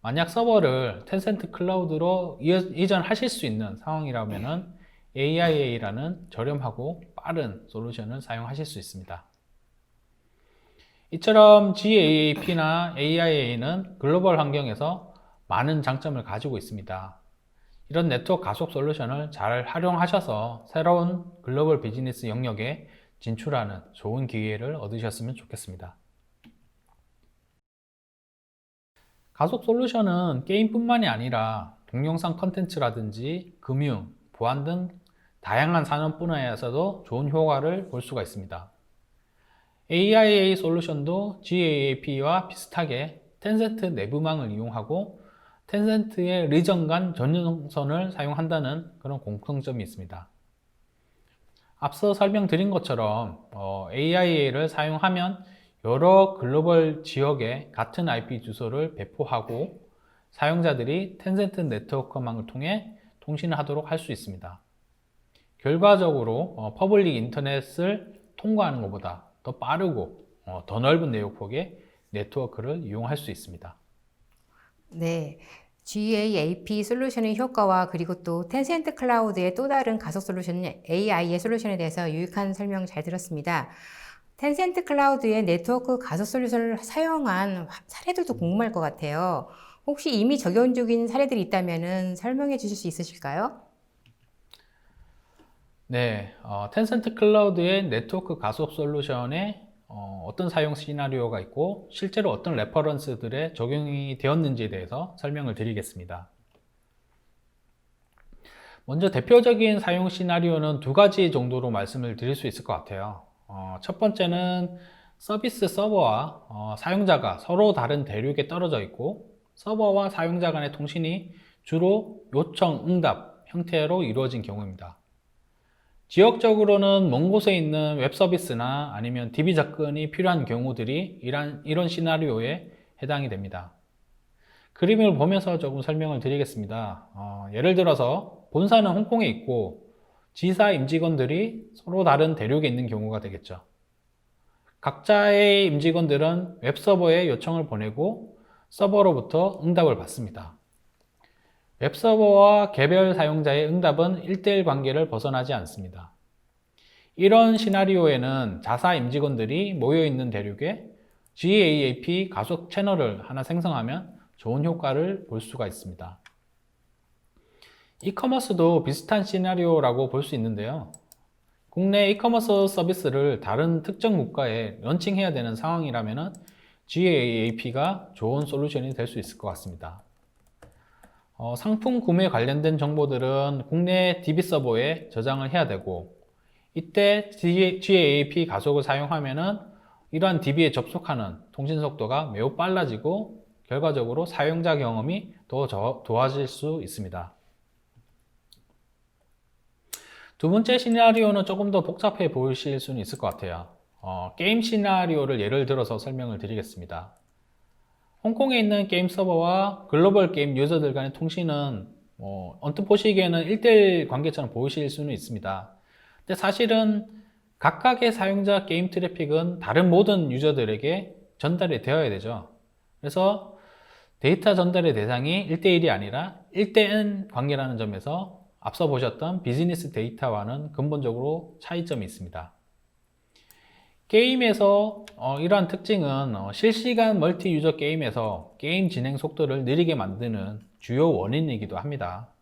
만약 서버를 텐센트 클라우드로 이전하실 수 있는 상황이라면 AIA라는 저렴하고 빠른 솔루션을 사용하실 수 있습니다. 이처럼 GAAP나 AIA는 글로벌 환경에서 많은 장점을 가지고 있습니다. 이런 네트워크 가속 솔루션을 잘 활용하셔서 새로운 글로벌 비즈니스 영역에 진출하는 좋은 기회를 얻으셨으면 좋겠습니다. 가속 솔루션은 게임뿐만이 아니라 동영상 컨텐츠라든지 금융, 보안 등 다양한 산업 분야에서도 좋은 효과를 볼 수가 있습니다. AIA 솔루션도 GAAP와 비슷하게 텐센트 내부망을 이용하고 텐센트의 리전 간 전용선을 사용한다는 그런 공통점이 있습니다. 앞서 설명드린 것처럼 AIA를 사용하면 여러 글로벌 지역에 같은 IP 주소를 배포하고 사용자들이 텐센트 네트워크망을 통해 통신을 하도록 할 수 있습니다. 결과적으로 퍼블릭 인터넷을 통과하는 것보다 더 빠르고 더 넓은 내역폭의 네트워크를 이용할 수 있습니다. 네. GAAP 솔루션의 효과와 그리고 또 텐센트 클라우드의 또 다른 가속 솔루션 AI의 솔루션에 대해서 유익한 설명 잘 들었습니다. 텐센트 클라우드의 네트워크 가속 솔루션을 사용한 사례들도 궁금할 것 같아요. 혹시 이미 적용 중인 사례들이 있다면 설명해 주실 수 있으실까요? 네, 텐센트 클라우드의 네트워크 가속 솔루션에 어떤 사용 시나리오가 있고 실제로 어떤 레퍼런스들에 적용이 되었는지에 대해서 설명을 드리겠습니다. 먼저 대표적인 사용 시나리오는 두 가지 정도로 말씀을 드릴 수 있을 것 같아요. 첫 번째는 서비스 서버와 사용자가 서로 다른 대륙에 떨어져 있고 서버와 사용자 간의 통신이 주로 요청, 응답 형태로 이루어진 경우입니다. 지역적으로는 먼 곳에 있는 웹 서비스나 아니면 DB 접근이 필요한 경우들이 이런 시나리오에 해당이 됩니다. 그림을 보면서 조금 설명을 드리겠습니다. 예를 들어서 본사는 홍콩에 있고 지사 임직원들이 서로 다른 대륙에 있는 경우가 되겠죠. 각자의 임직원들은 웹서버에 요청을 보내고 서버로부터 응답을 받습니다. 웹서버와 개별 사용자의 응답은 1:1 관계를 벗어나지 않습니다. 이런 시나리오에는 자사 임직원들이 모여있는 대륙에 GAAP 가속 채널을 하나 생성하면 좋은 효과를 볼 수가 있습니다. 이커머스도 비슷한 시나리오라고 볼 수 있는데요. 국내 이커머스 서비스를 다른 특정 국가에 런칭해야 되는 상황이라면 GAAP가 좋은 솔루션이 될 수 있을 것 같습니다. 상품 구매 관련된 정보들은 국내 DB 서버에 저장을 해야 되고 이때 GAAP 가속을 사용하면 이러한 DB에 접속하는 통신 속도가 매우 빨라지고 결과적으로 사용자 경험이 더 좋아질 수 있습니다. 두 번째 시나리오는 조금 더 복잡해 보이실 수는 있을 것 같아요. 게임 시나리오를 예를 들어서 설명을 드리겠습니다. 홍콩에 있는 게임 서버와 글로벌 게임 유저들 간의 통신은 언뜻 보시기에는 1:1 관계처럼 보이실 수는 있습니다. 근데 사실은 각각의 사용자 게임 트래픽은 다른 모든 유저들에게 전달이 되어야 되죠. 그래서 데이터 전달의 대상이 1:1이 아니라 1:n 관계라는 점에서 앞서 보셨던 비즈니스 데이터와는 근본적으로 차이점이 있습니다. 게임에서 이러한 특징은 실시간 멀티 유저 게임에서 게임 진행 속도를 느리게 만드는 주요 원인이기도 합니다.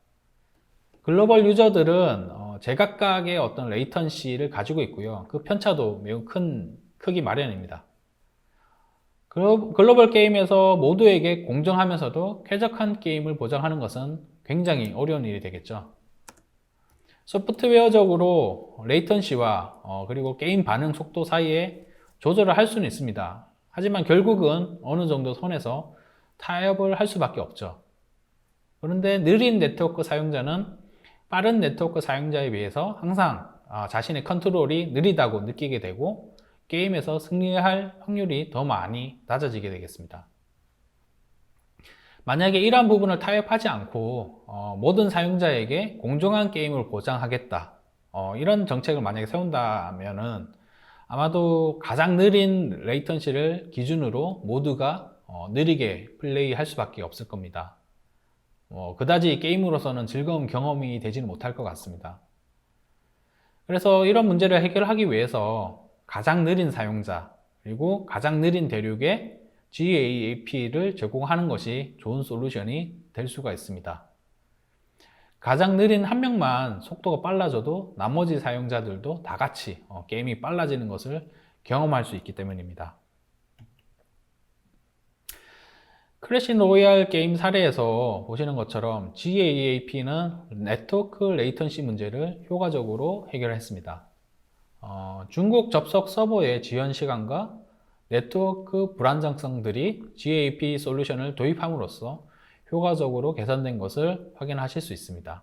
글로벌 유저들은 제각각의 어떤 레이턴시를 가지고 있고요. 그 편차도 매우 크기 마련입니다. 글로벌 게임에서 모두에게 공정하면서도 쾌적한 게임을 보장하는 것은 굉장히 어려운 일이 되겠죠. 소프트웨어적으로 레이턴시와 그리고 게임 반응 속도 사이에 조절을 할 수는 있습니다. 하지만 결국은 어느 정도 선에서 타협을 할 수밖에 없죠. 그런데 느린 네트워크 사용자는 빠른 네트워크 사용자에 비해서 항상 자신의 컨트롤이 느리다고 느끼게 되고 게임에서 승리할 확률이 더 많이 낮아지게 되겠습니다. 만약에 이러한 부분을 타협하지 않고 모든 사용자에게 공정한 게임을 보장하겠다, 이런 정책을 만약에 세운다면은 아마도 가장 느린 레이턴시를 기준으로 모두가 느리게 플레이할 수밖에 없을 겁니다. 그다지 게임으로서는 즐거운 경험이 되지는 못할 것 같습니다. 그래서 이런 문제를 해결하기 위해서 가장 느린 사용자 그리고 가장 느린 대륙에 GAAP를 제공하는 것이 좋은 솔루션이 될 수가 있습니다. 가장 느린 한 명만 속도가 빨라져도 나머지 사용자들도 다 같이 게임이 빨라지는 것을 경험할 수 있기 때문입니다. 크래시 로얄 게임 사례에서 보시는 것처럼 GAAP는 네트워크 레이턴시 문제를 효과적으로 해결했습니다. 중국 접속 서버의 지연 시간과 네트워크 불안정성들이 GAP 솔루션을 도입함으로써 효과적으로 개선된 것을 확인하실 수 있습니다.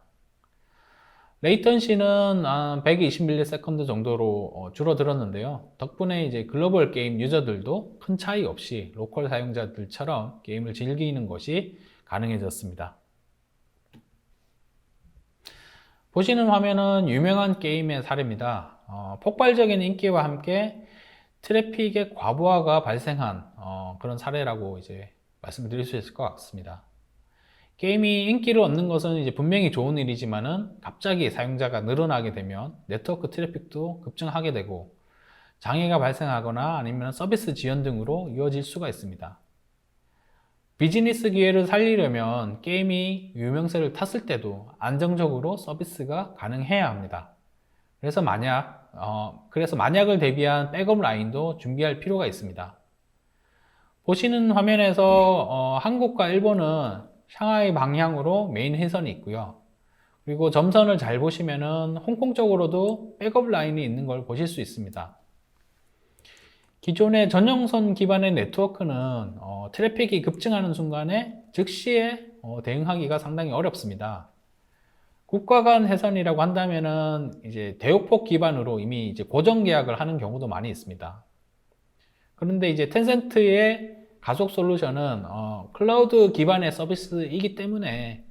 레이턴시는 120ms 정도로 줄어들었는데요. 덕분에 이제 글로벌 게임 유저들도 큰 차이 없이 로컬 사용자들처럼 게임을 즐기는 것이 가능해졌습니다. 보시는 화면은 유명한 게임의 사례입니다. 폭발적인 인기와 함께 트래픽의 과부하가 발생한 그런 사례라고 이제 말씀드릴 수 있을 것 같습니다. 게임이 인기를 얻는 것은 이제 분명히 좋은 일이지만은 갑자기 사용자가 늘어나게 되면 네트워크 트래픽도 급증하게 되고 장애가 발생하거나 아니면 서비스 지연 등으로 이어질 수가 있습니다. 비즈니스 기회를 살리려면 게임이 유명세를 탔을 때도 안정적으로 서비스가 가능해야 합니다. 그래서 만약을 대비한 백업 라인도 준비할 필요가 있습니다. 보시는 화면에서 한국과 일본은 샹하이 방향으로 메인 회선이 있고요. 그리고 점선을 잘 보시면은 홍콩 쪽으로도 백업 라인이 있는 걸 보실 수 있습니다. 기존의 전용선 기반의 네트워크는 트래픽이 급증하는 순간에 즉시에 대응하기가 상당히 어렵습니다. 국가 간 회선이라고 한다면은 이제 대역폭 기반으로 이미 이제 고정 계약을 하는 경우도 많이 있습니다. 그런데 이제 텐센트의 가속 솔루션은 클라우드 기반의 서비스이기 때문에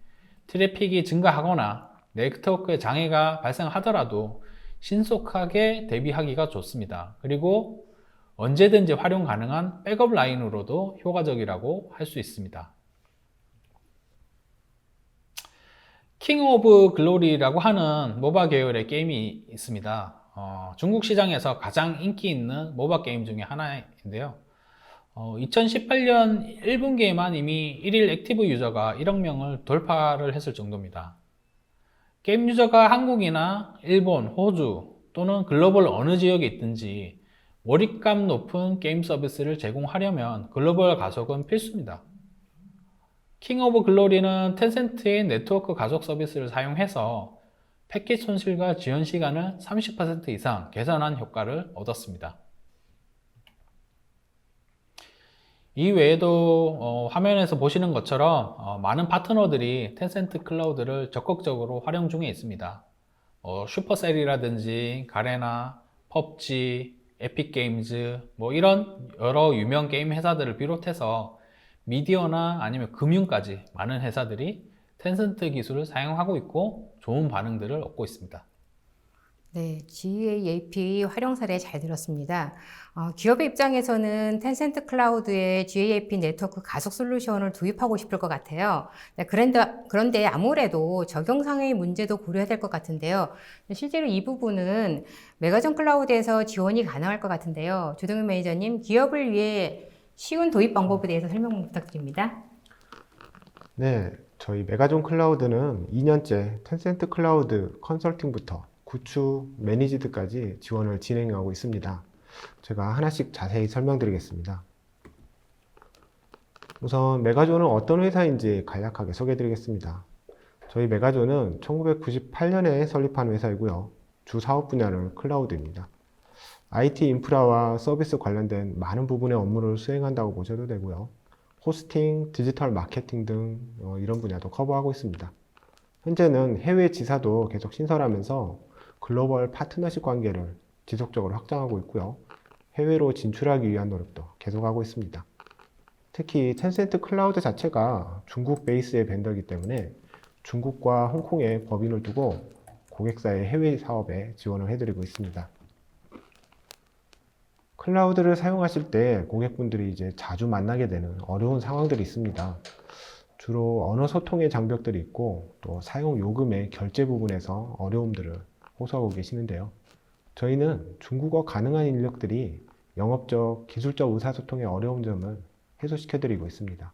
트래픽이 증가하거나 네트워크에 장애가 발생하더라도 신속하게 대비하기가 좋습니다. 그리고 언제든지 활용 가능한 백업 라인으로도 효과적이라고 할 수 있습니다. 킹 오브 글로리라고 하는 모바 계열의 게임이 있습니다. 중국 시장에서 가장 인기 있는 모바 게임 중에 하나인데요. 2018년 1분기에만 이미 1일 액티브 유저가 1억 명을 돌파를 했을 정도입니다. 게임 유저가 한국이나 일본, 호주 또는 글로벌 어느 지역에 있든지 몰입감 높은 게임 서비스를 제공하려면 글로벌 가속은 필수입니다. 킹 오브 글로리는 텐센트의 네트워크 가속 서비스를 사용해서 패킷 손실과 지연 시간을 30% 이상 개선한 효과를 얻었습니다. 이 외에도 화면에서 보시는 것처럼 많은 파트너들이 텐센트 클라우드를 적극적으로 활용 중에 있습니다. 슈퍼셀이라든지 가레나, 펍지, 에픽게임즈 이런 여러 유명 게임 회사들을 비롯해서 미디어나 아니면 금융까지 많은 회사들이 텐센트 기술을 사용하고 있고 좋은 반응들을 얻고 있습니다. 네, GAAP 활용 사례 잘 들었습니다. 기업의 입장에서는 텐센트 클라우드에 GAAP 네트워크 가속 솔루션을 도입하고 싶을 것 같아요. 네, 그런데 아무래도 적용상의 문제도 고려해야 될 것 같은데요. 실제로 이 부분은 메가전 클라우드에서 지원이 가능할 것 같은데요. 조동현 매니저님, 기업을 위해 쉬운 도입 방법에 대해서 설명 부탁드립니다. 네, 저희 메가존 클라우드는 2년째 텐센트 클라우드 컨설팅부터 구축, 매니지드까지 지원을 진행하고 있습니다. 제가 하나씩 자세히 설명드리겠습니다. 우선 메가존은 어떤 회사인지 간략하게 소개해드리겠습니다. 저희 메가존은 1998년에 설립한 회사이고요. 주 사업 분야는 클라우드입니다. IT 인프라와 서비스 관련된 많은 부분의 업무를 수행한다고 보셔도 되고요. 호스팅, 디지털 마케팅 등 이런 분야도 커버하고 있습니다. 현재는 해외 지사도 계속 신설하면서 글로벌 파트너십 관계를 지속적으로 확장하고 있고요. 해외로 진출하기 위한 노력도 계속하고 있습니다. 특히 텐센트 클라우드 자체가 중국 베이스의 벤더이기 때문에 중국과 홍콩에 법인을 두고 고객사의 해외 사업에 지원을 해드리고 있습니다. 클라우드를 사용하실 때 고객분들이 이제 자주 만나게 되는 어려운 상황들이 있습니다. 주로 언어 소통의 장벽들이 있고 또 사용 요금의 결제 부분에서 어려움들을 호소하고 계시는데요. 저희는 중국어 가능한 인력들이 영업적, 기술적 의사소통의 어려운 점을 해소시켜 드리고 있습니다.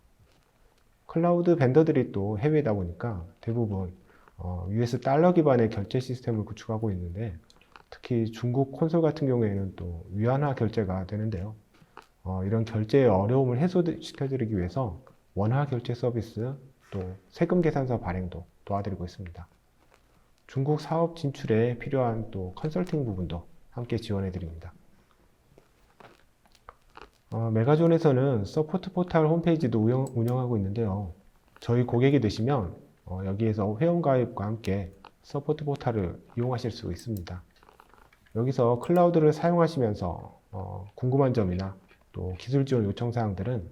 클라우드 벤더들이 또 해외다 보니까 대부분 US 달러 기반의 결제 시스템을 구축하고 있는데 특히 중국 콘솔 같은 경우에는 또 위안화 결제가 되는데요. 이런 결제의 어려움을 해소시켜 드리기 위해서 원화 결제 서비스 또 세금 계산서 발행도 도와드리고 있습니다. 중국 사업 진출에 필요한 또 컨설팅 부분도 함께 지원해 드립니다. 메가존에서는 서포트 포털 홈페이지도 운영하고 있는데요. 저희 고객이 되시면 여기에서 회원가입과 함께 서포트 포털을 이용하실 수 있습니다. 여기서 클라우드를 사용하시면서 궁금한 점이나 또 기술 지원 요청 사항들은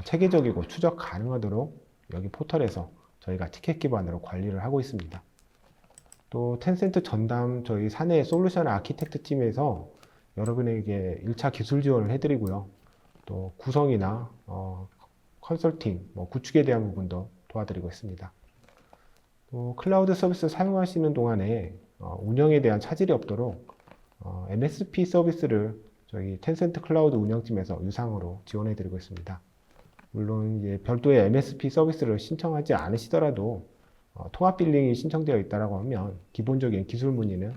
체계적이고 추적 가능하도록 여기 포털에서 저희가 티켓 기반으로 관리를 하고 있습니다. 또 텐센트 전담 저희 사내 솔루션 아키텍트 팀에서 여러분에게 1차 기술 지원을 해드리고요. 또 구성이나 컨설팅, 구축에 대한 부분도 도와드리고 있습니다. 또 클라우드 서비스 사용하시는 동안에 운영에 대한 차질이 없도록 MSP 서비스를 저희 텐센트 클라우드 운영팀에서 유상으로 지원해드리고 있습니다. 물론 이제 별도의 MSP 서비스를 신청하지 않으시더라도 통합 빌링이 신청되어 있다고 하면 기본적인 기술 문의는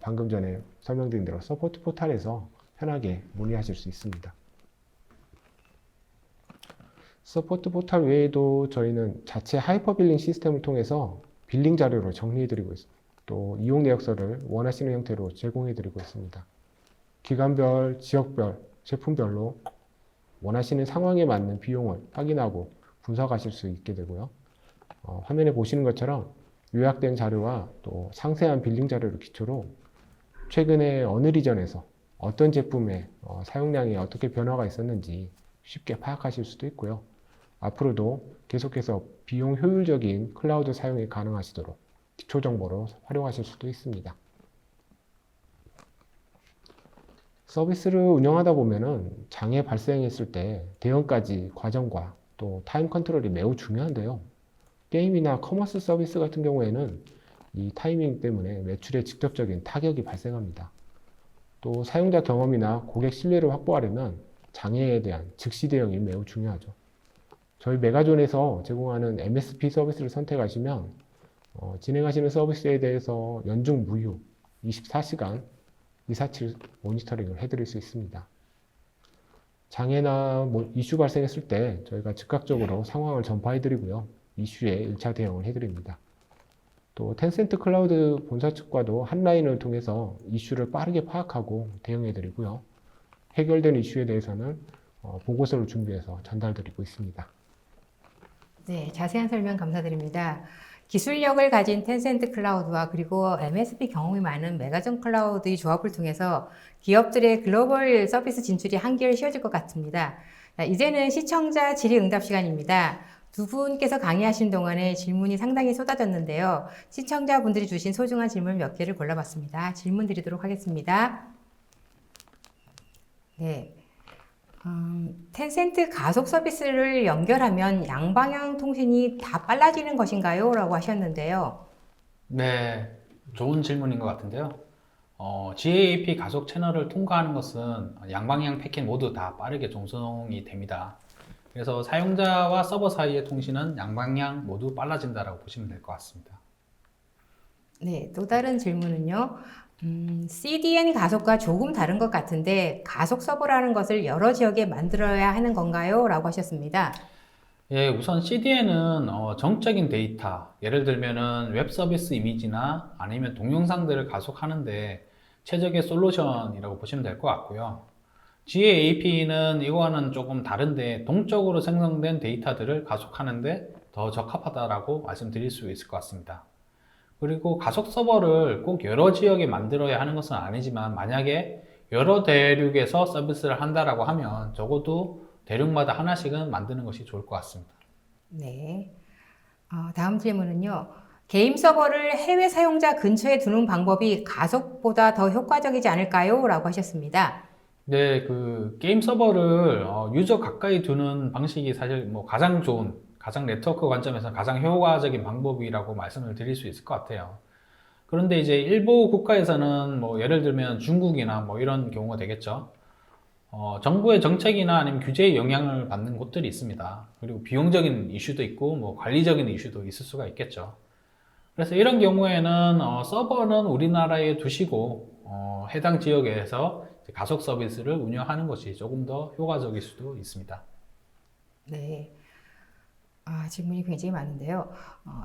방금 전에 설명드린 대로 서포트 포털에서 편하게 문의하실 수 있습니다. 서포트 포털 외에도 저희는 자체 하이퍼 빌링 시스템을 통해서 빌링 자료를 정리해드리고 있습니다. 또 이용 내역서를 원하시는 형태로 제공해드리고 있습니다. 기간별, 지역별, 제품별로 원하시는 상황에 맞는 비용을 확인하고 분석하실 수 있게 되고요. 화면에 보시는 것처럼 요약된 자료와 또 상세한 빌링 자료를 기초로 최근에 어느 리전에서 어떤 제품의 사용량이 어떻게 변화가 있었는지 쉽게 파악하실 수도 있고요. 앞으로도 계속해서 비용 효율적인 클라우드 사용이 가능하시도록 기초 정보로 활용하실 수도 있습니다. 서비스를 운영하다 보면은 장애 발생했을 때 대응까지 과정과 또 타임 컨트롤이 매우 중요한데요. 게임이나 커머스 서비스 같은 경우에는 이 타이밍 때문에 매출에 직접적인 타격이 발생합니다. 또 사용자 경험이나 고객 신뢰를 확보하려면 장애에 대한 즉시 대응이 매우 중요하죠. 저희 메가존에서 제공하는 MSP 서비스를 선택하시면 진행하시는 서비스에 대해서 연중 무휴 24시간 247 모니터링을 해드릴 수 있습니다. 장애나 이슈 발생했을 때 저희가 즉각적으로 상황을 전파해드리고요. 이슈에 1차 대응을 해드립니다. 또 텐센트 클라우드 본사 측과도 한라인을 통해서 이슈를 빠르게 파악하고 대응해드리고요. 해결된 이슈에 대해서는 보고서를 준비해서 전달드리고 있습니다. 네, 자세한 설명 감사드립니다. 기술력을 가진 텐센트 클라우드와 그리고 MSP 경험이 많은 메가존 클라우드의 조합을 통해서 기업들의 글로벌 서비스 진출이 한결 쉬워질 것 같습니다. 이제는 시청자 질의응답 시간입니다. 두 분께서 강의하신 동안에 질문이 상당히 쏟아졌는데요. 시청자분들이 주신 소중한 질문 몇 개를 골라봤습니다. 질문 드리도록 하겠습니다. 네. 텐센트 가속 서비스를 연결하면 양방향 통신이 다 빨라지는 것인가요? 라고 하셨는데요. 네, 좋은 질문인 것 같은데요. GAAP 가속 채널을 통과하는 것은 양방향 패킷 모두 다 빠르게 종송이 됩니다. 그래서 사용자와 서버 사이의 통신은 양방향 모두 빨라진다고 보시면 될 것 같습니다. 네, 또 다른 질문은요. CDN 가속과 조금 다른 것 같은데 가속 서버라는 것을 여러 지역에 만들어야 하는 건가요? 라고 하셨습니다. 예, 우선 CDN은 정적인 데이터, 예를 들면은 웹 서비스 이미지나 아니면 동영상들을 가속하는데 최적의 솔루션이라고 보시면 될 것 같고요. GAAP는 이거와는 조금 다른데 동적으로 생성된 데이터들을 가속하는데 더 적합하다라고 말씀드릴 수 있을 것 같습니다. 그리고 가속 서버를 꼭 여러 지역에 만들어야 하는 것은 아니지만 만약에 여러 대륙에서 서비스를 한다라고 하면 적어도 대륙마다 하나씩은 만드는 것이 좋을 것 같습니다. 네. 다음 질문은요. 게임 서버를 해외 사용자 근처에 두는 방법이 가속보다 더 효과적이지 않을까요? 라고 하셨습니다. 네, 그 게임 서버를 유저 가까이 두는 방식이 사실 뭐 가장 좋은, 가장 네트워크 관점에서 가장 효과적인 방법이라고 말씀을 드릴 수 있을 것 같아요. 그런데 이제 일부 국가에서는 뭐 예를 들면 중국이나 뭐 이런 경우가 되겠죠. 정부의 정책이나 아니면 규제에 영향을 받는 곳들이 있습니다. 그리고 비용적인 이슈도 있고 뭐 관리적인 이슈도 있을 수가 있겠죠. 그래서 이런 경우에는 서버는 우리나라에 두시고 해당 지역에서 이제 가속 서비스를 운영하는 것이 조금 더 효과적일 수도 있습니다. 네. 질문이 굉장히 많은데요.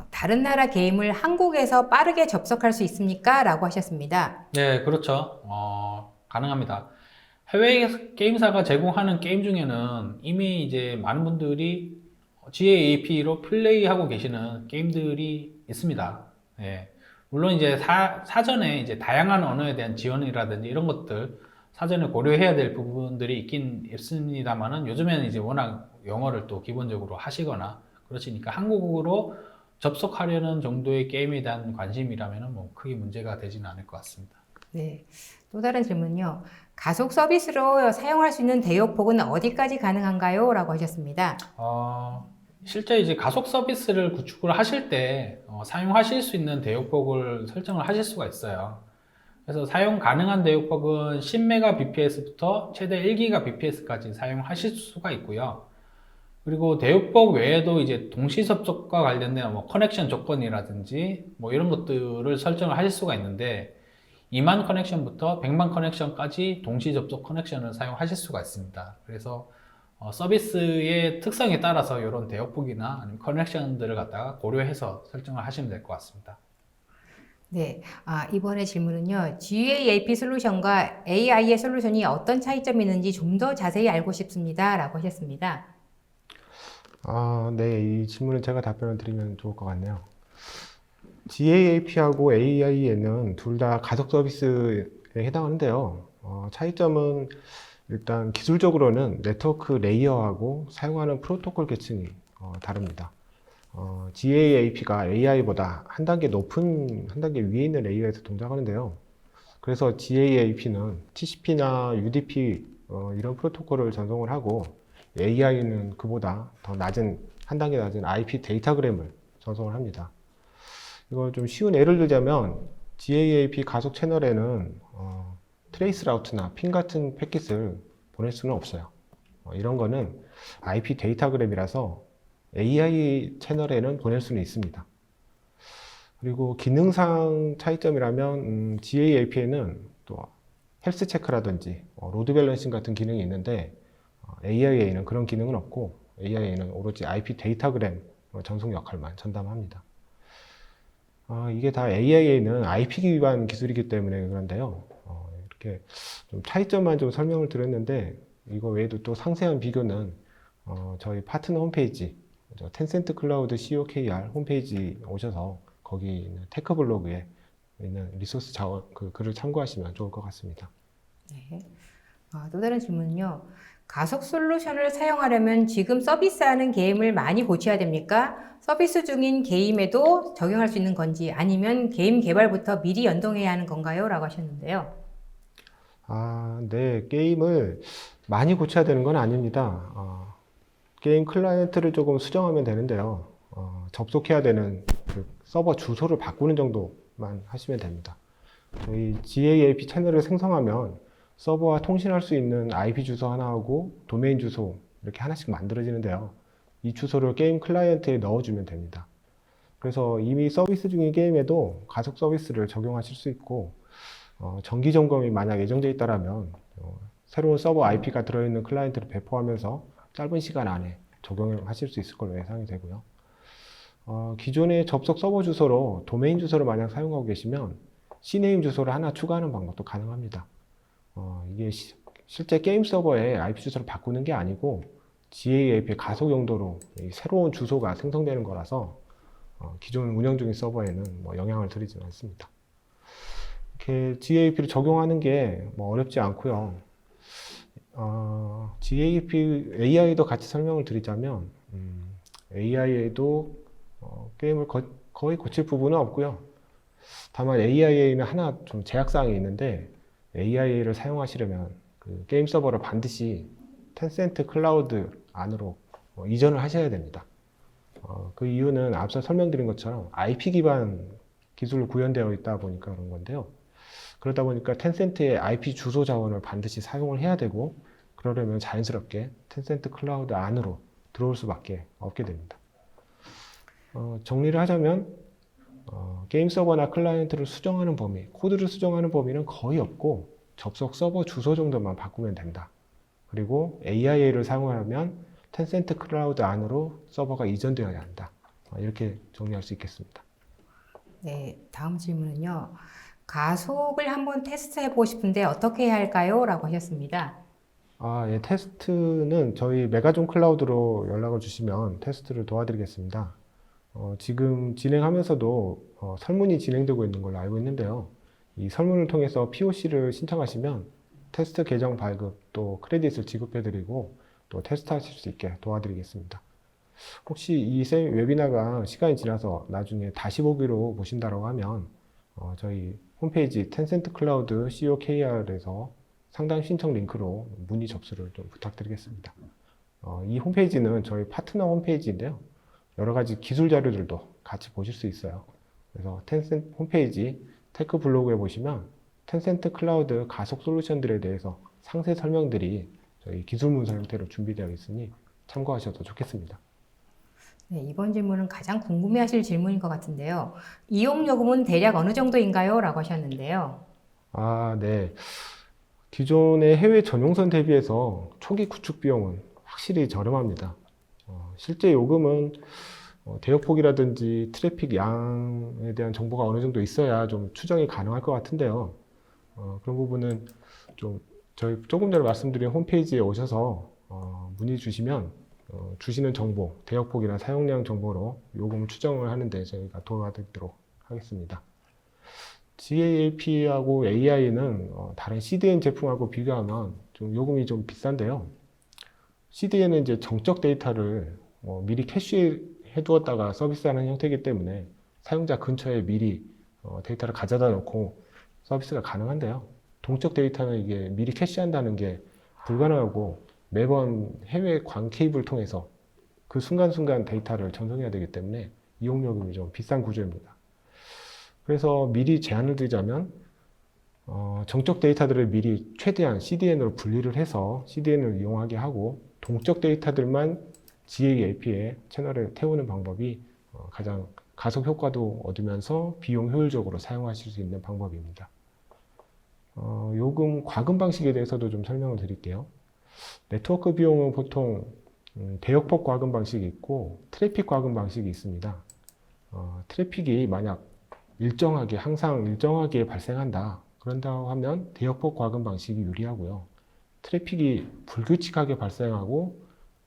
다른 나라 게임을 한국에서 빠르게 접속할 수 있습니까? 라고 하셨습니다. 네, 그렇죠. 가능합니다. 해외 게임사가 제공하는 게임 중에는 이미 이제 많은 분들이 GAAP로 플레이하고 계시는 게임들이 있습니다. 예. 물론 이제 사전에 이제 다양한 언어에 대한 지원이라든지 이런 것들 사전에 고려해야 될 부분들이 있긴 있습니다만은 요즘에는 이제 워낙 영어를 또 기본적으로 하시거나 그러시니까 한국어로 접속하려는 정도의 게임에 대한 관심이라면은 뭐 크게 문제가 되지는 않을 것 같습니다. 네. 또 다른 질문요. 가속 서비스로 사용할 수 있는 대역폭은 어디까지 가능한가요? 라고 하셨습니다. 실제 이제 가속 서비스를 구축을 하실 때 사용하실 수 있는 대역폭을 설정을 하실 수가 있어요. 그래서 사용 가능한 대역폭은 10Mbps부터 최대 1GBps까지 사용하실 수가 있고요. 그리고 대역폭 외에도 이제 동시 접속과 관련된 뭐 커넥션 조건이라든지 뭐 이런 것들을 설정을 하실 수가 있는데 2만 커넥션부터 100만 커넥션까지 동시 접속 커넥션을 사용하실 수가 있습니다. 그래서 서비스의 특성에 따라서 이런 대역폭이나 아니면 커넥션들을 갖다가 고려해서 설정을 하시면 될 것 같습니다. 네. 이번에 질문은요. GAAP 솔루션과 AI의 솔루션이 어떤 차이점이 있는지 좀 더 자세히 알고 싶습니다. 라고 하셨습니다. 네, 이 질문은 제가 답변을 드리면 좋을 것 같네요. GAAP하고 AI에는 둘 다 가속 서비스에 해당하는데요. 차이점은 일단 기술적으로는 네트워크 레이어하고 사용하는 프로토콜 계층이 다릅니다. GAAP가 AI보다 한 단계 높은, 한 단계 위에 있는 레이어에서 동작하는데요. 그래서 GAAP는 TCP나 UDP 이런 프로토콜을 전송을 하고 AI는 그보다 더 낮은, 한 단계 낮은 IP 데이터그램을 전송을 합니다. 이걸 좀 쉬운 예를 들자면 GAAP 가속 채널에는 트레이스 라우트나 핀 같은 패킷을 보낼 수는 없어요. 이런 거는 IP 데이터그램이라서 AI 채널에는 보낼 수는 있습니다. 그리고 기능상 차이점이라면 GAAP에는 또 헬스 체크라든지 로드 밸런싱 같은 기능이 있는데 AI에는 그런 기능은 없고 AI에는 오로지 IP 데이터그램 전송 역할만 전담합니다. 이게 다 AI에는 IP 기반 기술이기 때문에 그런데요. 이렇게 좀 차이점만 좀 설명을 드렸는데 이거 외에도 또 상세한 비교는 저희 파트너 홈페이지 텐센트 클라우드 COKR 홈페이지 오셔서 거기 있는 테크 블로그에 있는 리소스 자원 그 글을 참고하시면 좋을 것 같습니다. 네. 또 다른 질문은요. 가속 솔루션을 사용하려면 지금 서비스하는 게임을 많이 고쳐야 됩니까? 서비스 중인 게임에도 적용할 수 있는 건지 아니면 게임 개발부터 미리 연동해야 하는 건가요? 라고 하셨는데요. 네. 게임을 많이 고쳐야 되는 건 아닙니다. 게임 클라이언트를 조금 수정하면 되는데요. 접속해야 되는 그 서버 주소를 바꾸는 정도만 하시면 됩니다. 저희 GAAP 채널을 생성하면 서버와 통신할 수 있는 IP 주소 하나하고 도메인 주소 이렇게 하나씩 만들어지는데요. 이 주소를 게임 클라이언트에 넣어주면 됩니다. 그래서 이미 서비스 중인 게임에도 가속 서비스를 적용하실 수 있고 정기 점검이 만약 예정되어 있다면 새로운 서버 IP가 들어있는 클라이언트를 배포하면서 짧은 시간 안에 적용하실 수 있을 걸로 예상이 되고요. 기존의 접속 서버 주소로 도메인 주소를 만약 사용하고 계시면 CNAME 주소를 하나 추가하는 방법도 가능합니다. 이게 실제 게임 서버에 IP 주소를 바꾸는 게 아니고 GAAP의 가속 용도로 이 새로운 주소가 생성되는 거라서 기존 운영 중인 서버에는 뭐 영향을 드리지는 않습니다. 이렇게 GAAP를 적용하는 게 뭐 어렵지 않고요. GAAP AI도 같이 설명을 드리자면 AI에도 게임을 거의 고칠 부분은 없고요. 다만 AI에는 하나 좀 제약사항이 있는데 AI를 사용하시려면 그 게임 서버를 반드시 텐센트 클라우드 안으로 이전을 하셔야 됩니다. 그 이유는 앞서 설명드린 것처럼 IP 기반 기술로 구현되어 있다 보니까 그런 건데요. 그러다 보니까 텐센트의 IP 주소 자원을 반드시 사용을 해야 되고 그러려면 자연스럽게 텐센트 클라우드 안으로 들어올 수밖에 없게 됩니다. 정리를 하자면 게임 서버나 클라이언트를 수정하는 범위, 코드를 수정하는 범위는 거의 없고 접속 서버 주소 정도만 바꾸면 된다. 그리고 AIA를 사용하려면 텐센트 클라우드 안으로 서버가 이전되어야 한다. 이렇게 정리할 수 있겠습니다. 네, 다음 질문은요. 가속을 한번 테스트해보고 싶은데 어떻게 해야 할까요? 라고 하셨습니다. 예, 테스트는 저희 메가존 클라우드로 연락을 주시면 테스트를 도와드리겠습니다. 지금 진행하면서도 설문이 진행되고 있는 걸로 알고 있는데요. 이 설문을 통해서 POC를 신청하시면 테스트 계정 발급 또 크레딧을 지급해드리고 또 테스트하실 수 있게 도와드리겠습니다. 혹시 이 웨비나가 시간이 지나서 나중에 다시 보기로 보신다고 하면 저희 홈페이지 텐센트 클라우드 COKR에서 상담 신청 링크로 문의 접수를 좀 부탁드리겠습니다. 이 홈페이지는 저희 파트너 홈페이지인데요. 여러 가지 기술 자료들도 같이 보실 수 있어요. 그래서 텐센트 홈페이지 테크 블로그에 보시면 텐센트 클라우드 가속 솔루션들에 대해서 상세 설명들이 저희 기술 문서 형태로 준비되어 있으니 참고하셔도 좋겠습니다. 네, 이번 질문은 가장 궁금해하실 질문인 것 같은데요. 이용 요금은 대략 어느 정도인가요? 라고 하셨는데요. 네. 기존의 해외 전용선 대비해서 초기 구축 비용은 확실히 저렴합니다. 실제 요금은 대역폭이라든지 트래픽 양에 대한 정보가 어느 정도 있어야 좀 추정이 가능할 것 같은데요. 그런 부분은 좀 저희 조금 전에 말씀드린 홈페이지에 오셔서 문의 주시면 주시는 정보, 대역폭이나 사용량 정보로 요금을 추정을 하는데 저희가 도와드리도록 하겠습니다. GAAP하고 AI는 다른 CDN 제품하고 비교하면 좀 요금이 좀 비싼데요. CDN은 이제 정적 데이터를 미리 캐시해 두었다가 서비스하는 형태이기 때문에 사용자 근처에 미리 데이터를 가져다 놓고 서비스가 가능한데요. 동적 데이터는 이게 미리 캐시한다는 게 불가능하고 매번 해외 광 케이블을 통해서 그 순간순간 데이터를 전송해야 되기 때문에 이용요금이 좀 비싼 구조입니다. 그래서 미리 제안을 드리자면 정적 데이터들을 미리 최대한 CDN으로 분리를 해서 CDN을 이용하게 하고 동적 데이터들만 GAAP의 채널에 태우는 방법이 가장 가속 효과도 얻으면서 비용 효율적으로 사용하실 수 있는 방법입니다. 요금 과금 방식에 대해서도 좀 설명을 드릴게요. 네트워크 비용은 보통 대역폭 과금 방식이 있고 트래픽 과금 방식이 있습니다. 트래픽이 만약 항상 일정하게 발생한다. 그런다고 하면 대역폭 과금 방식이 유리하고요. 트래픽이 불규칙하게 발생하고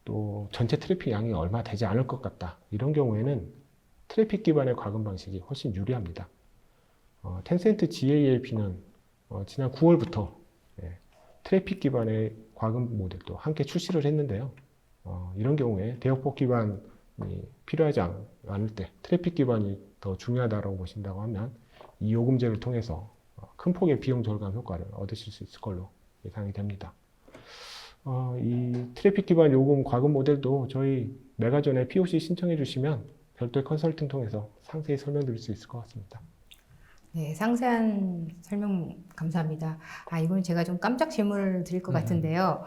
또 전체 트래픽 양이 얼마 되지 않을 것 같다. 이런 경우에는 트래픽 기반의 과금 방식이 훨씬 유리합니다. 텐센트 GAAP는 지난 9월부터 트래픽 기반의 과금 모델도 함께 출시를 했는데요. 이런 경우에 대역폭 기반이 필요하지 않을 때 트래픽 기반이 더 중요하다고 보신다고 하면 이 요금제를 통해서 큰 폭의 비용 절감 효과를 얻으실 수 있을 걸로 예상이 됩니다. 이 트래픽 기반 요금 과금 모델도 저희 메가존에 POC 신청해 주시면 별도의 컨설팅 통해서 상세히 설명드릴 수 있을 것 같습니다. 네, 상세한 설명 감사합니다. 이건 제가 좀 깜짝 질문을 드릴 것 같은데요.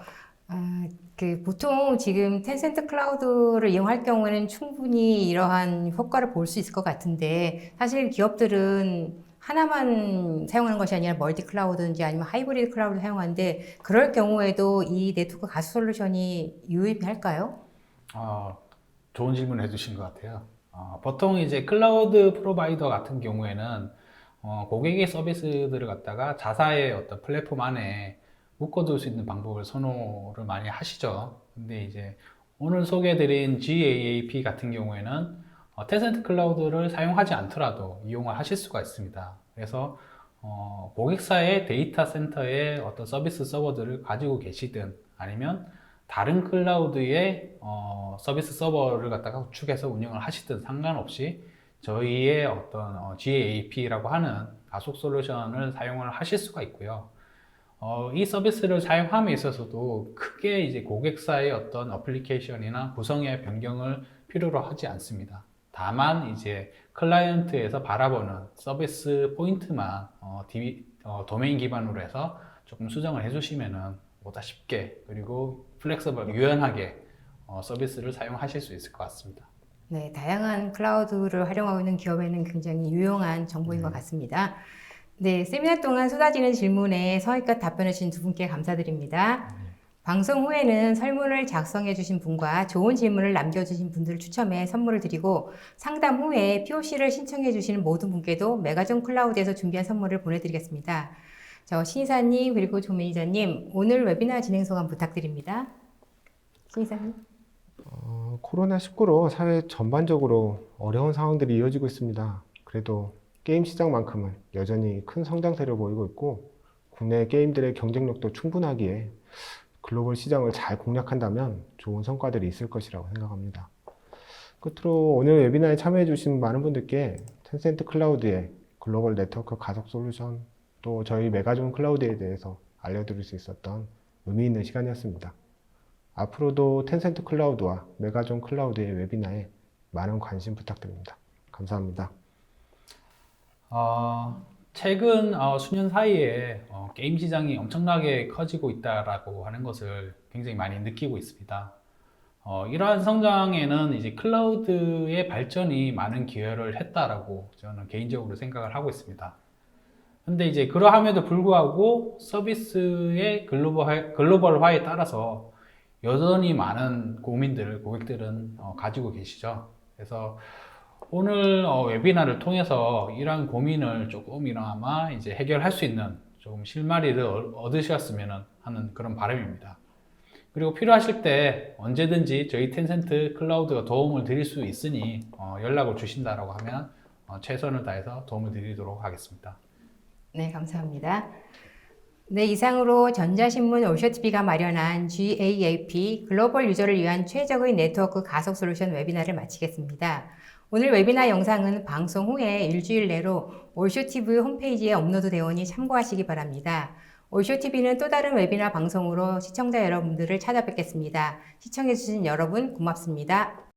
보통 지금 텐센트 클라우드를 이용할 경우에는 충분히 이러한 효과를 볼 수 있을 것 같은데 사실 기업들은 하나만 사용하는 것이 아니라 멀티 클라우드인지 아니면 하이브리드 클라우드를 사용하는데 그럴 경우에도 이 네트워크 가속 솔루션이 유의미할까요? 좋은 질문을 해주신 것 같아요. 보통 이제 클라우드 프로바이더 같은 경우에는 고객의 서비스들을 갖다가 자사의 어떤 플랫폼 안에 묶어둘 수 있는 방법을 선호를 많이 하시죠. 근데 이제 오늘 소개해드린 GAAP 같은 경우에는 텐센트 클라우드를 사용하지 않더라도 이용을 하실 수가 있습니다. 그래서 고객사의 데이터 센터에 어떤 서비스 서버들을 가지고 계시든 아니면 다른 클라우드의 서비스 서버를 갖다가 구축해서 운영을 하시든 상관없이 저희의 어떤 GAAP라고 하는 가속 솔루션을 사용을 하실 수가 있고요. 이 서비스를 사용함에 있어서도 크게 이제 고객사의 어떤 어플리케이션이나 구성의 변경을 필요로 하지 않습니다. 다만 이제 클라이언트에서 바라보는 서비스 포인트만 도메인 기반으로 해서 조금 수정을 해주시면은 보다 쉽게 그리고 플렉서블 유연하게 서비스를 사용하실 수 있을 것 같습니다. 네, 다양한 클라우드를 활용하고 있는 기업에는 굉장히 유용한 정보인 것 같습니다. 네, 세미나 동안 쏟아지는 질문에 성의껏 답변해 주신 두 분께 감사드립니다. 방송 후에는 설문을 작성해 주신 분과 좋은 질문을 남겨주신 분들을 추첨해 선물을 드리고 상담 후에 POC를 신청해 주시는 모든 분께도 메가존 클라우드에서 준비한 선물을 보내드리겠습니다. 신이사님 그리고 조 매니저님 오늘 웨비나 진행 소감 부탁드립니다. 신이사님. 코로나19로 사회 전반적으로 어려운 상황들이 이어지고 있습니다. 그래도 게임 시장만큼은 여전히 큰 성장세를 보이고 있고 국내 게임들의 경쟁력도 충분하기에 글로벌 시장을 잘 공략한다면 좋은 성과들이 있을 것이라고 생각합니다. 끝으로 오늘 웨비나에 참여해 주신 많은 분들께 텐센트 클라우드의 글로벌 네트워크 가속 솔루션 또 저희 메가존 클라우드에 대해서 알려드릴 수 있었던 의미 있는 시간이었습니다. 앞으로도 텐센트 클라우드와 메가존 클라우드의 웨비나에 많은 관심 부탁드립니다. 감사합니다. 최근 수년 사이에 게임 시장이 엄청나게 커지고 있다라고 하는 것을 굉장히 많이 느끼고 있습니다. 이러한 성장에는 이제 클라우드의 발전이 많은 기여를 했다라고 저는 개인적으로 생각을 하고 있습니다. 근데 이제 그러함에도 불구하고 서비스의 글로벌화에 따라서 여전히 많은 고객들은 가지고 계시죠. 그래서 오늘 웨비나를 통해서 이러한 고민을 조금이나마 이제 해결할 수 있는 조금 실마리를 얻으셨으면 하는 그런 바람입니다. 그리고 필요하실 때 언제든지 저희 텐센트 클라우드가 도움을 드릴 수 있으니 연락을 주신다라고 하면 최선을 다해서 도움을 드리도록 하겠습니다. 네, 감사합니다. 네, 이상으로 전자신문 올쇼TV가 마련한 GAAP 글로벌 유저를 위한 최적의 네트워크 가속 솔루션 웨비나를 마치겠습니다. 오늘 웨비나 영상은 방송 후에 일주일 내로 올쇼TV 홈페이지에 업로드되어 오니 참고하시기 바랍니다. 올쇼TV는 또 다른 웨비나 방송으로 시청자 여러분들을 찾아뵙겠습니다. 시청해주신 여러분 고맙습니다.